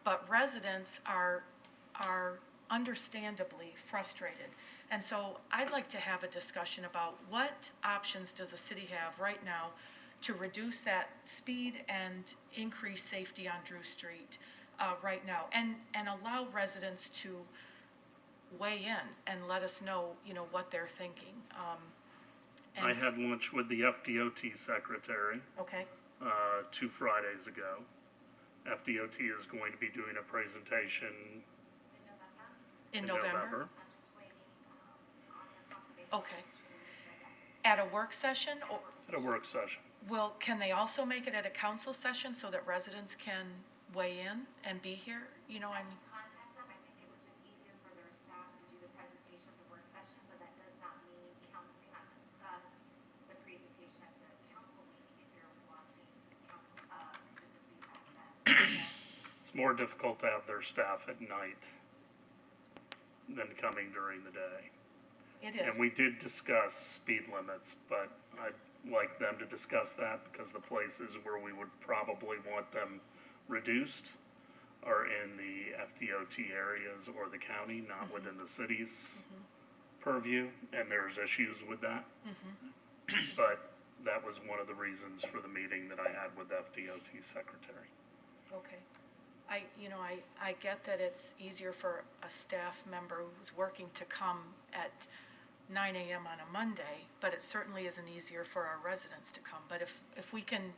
S8: But residents are understandably frustrated. And so I'd like to have a discussion about what options does the city have right now to reduce that speed and increase safety on Drew Street right now, and allow residents to weigh in and let us know, you know, what they're thinking.
S2: I had lunch with the FDOT secretary.
S8: Okay.
S2: 2 Fridays ago. FDOT is going to be doing a presentation
S8: In November? Okay. At a work session? Or
S2: At a work session.
S8: can they also make it at a council session so that residents can weigh in and be here? You know, I mean.
S3: Contact them. I think it was just easier for their staff to do the presentation at the work session, but that does not mean council cannot discuss the presentation at the council meeting if you're wanting council citizen feedback then.
S2: It's more difficult to have their staff at night than coming during the day.
S8: It is.
S2: And we did discuss speed limits, but I'd like them to discuss that, because the places where we would probably want them reduced are in the FDOT areas or the county, not within the city's purview, and there's issues with that. But that was one of the reasons for the meeting that I had with the FDOT secretary.
S8: Okay. I get that it's easier for a staff member who's working to come at 9 a.m. on a Monday, but it certainly isn't easier for our residents to come. But if we can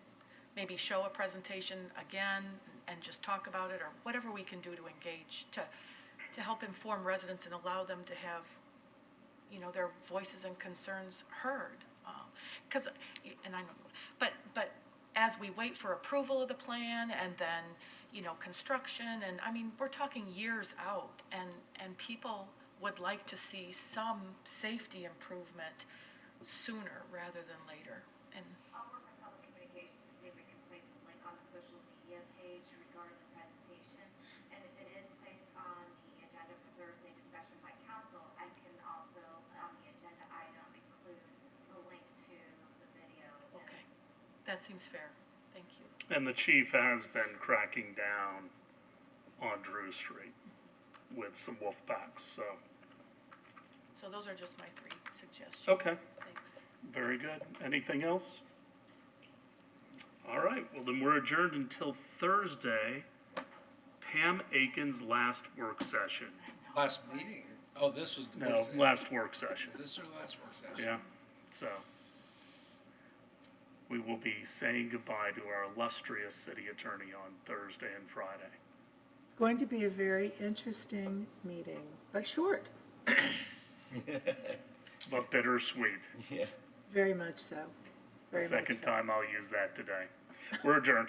S8: maybe show a presentation again and just talk about it, or whatever we can do to engage, to help inform residents and allow them to have, you know, their voices and concerns heard. But as we wait for approval of the plan, and then, you know, construction, and I mean, we're talking years out, and people would like to see some safety improvement sooner rather than later. And
S3: I'll work with public communications to see if we can place a link on the social media page regarding the presentation. And if it is placed on the agenda for Thursday discussion by council, I can also, on the agenda item, include a link to the video.
S8: okay, that seems fair. Thank you.
S2: And the chief has been cracking down on Drew Street with some wolf packs, so.
S8: So those are just my 3 suggestions.
S2: Okay.
S8: Thanks.
S2: Very good. Anything else? All right, well then we're adjourned until Thursday, Pam Aiken's last work session.
S1: Last meeting? Oh, this was the
S2: No,
S1: work session.
S2: last work session.
S1: This is our last work session.
S2: Yeah, so we will be saying goodbye to our illustrious city attorney on Thursday and Friday.
S9: It's going to be a very interesting meeting, but short,
S2: But bittersweet.
S4: Yeah.
S9: very much so.
S2: The
S9: Very much
S2: second
S9: so.
S2: time I'll use that today. We're adjourned.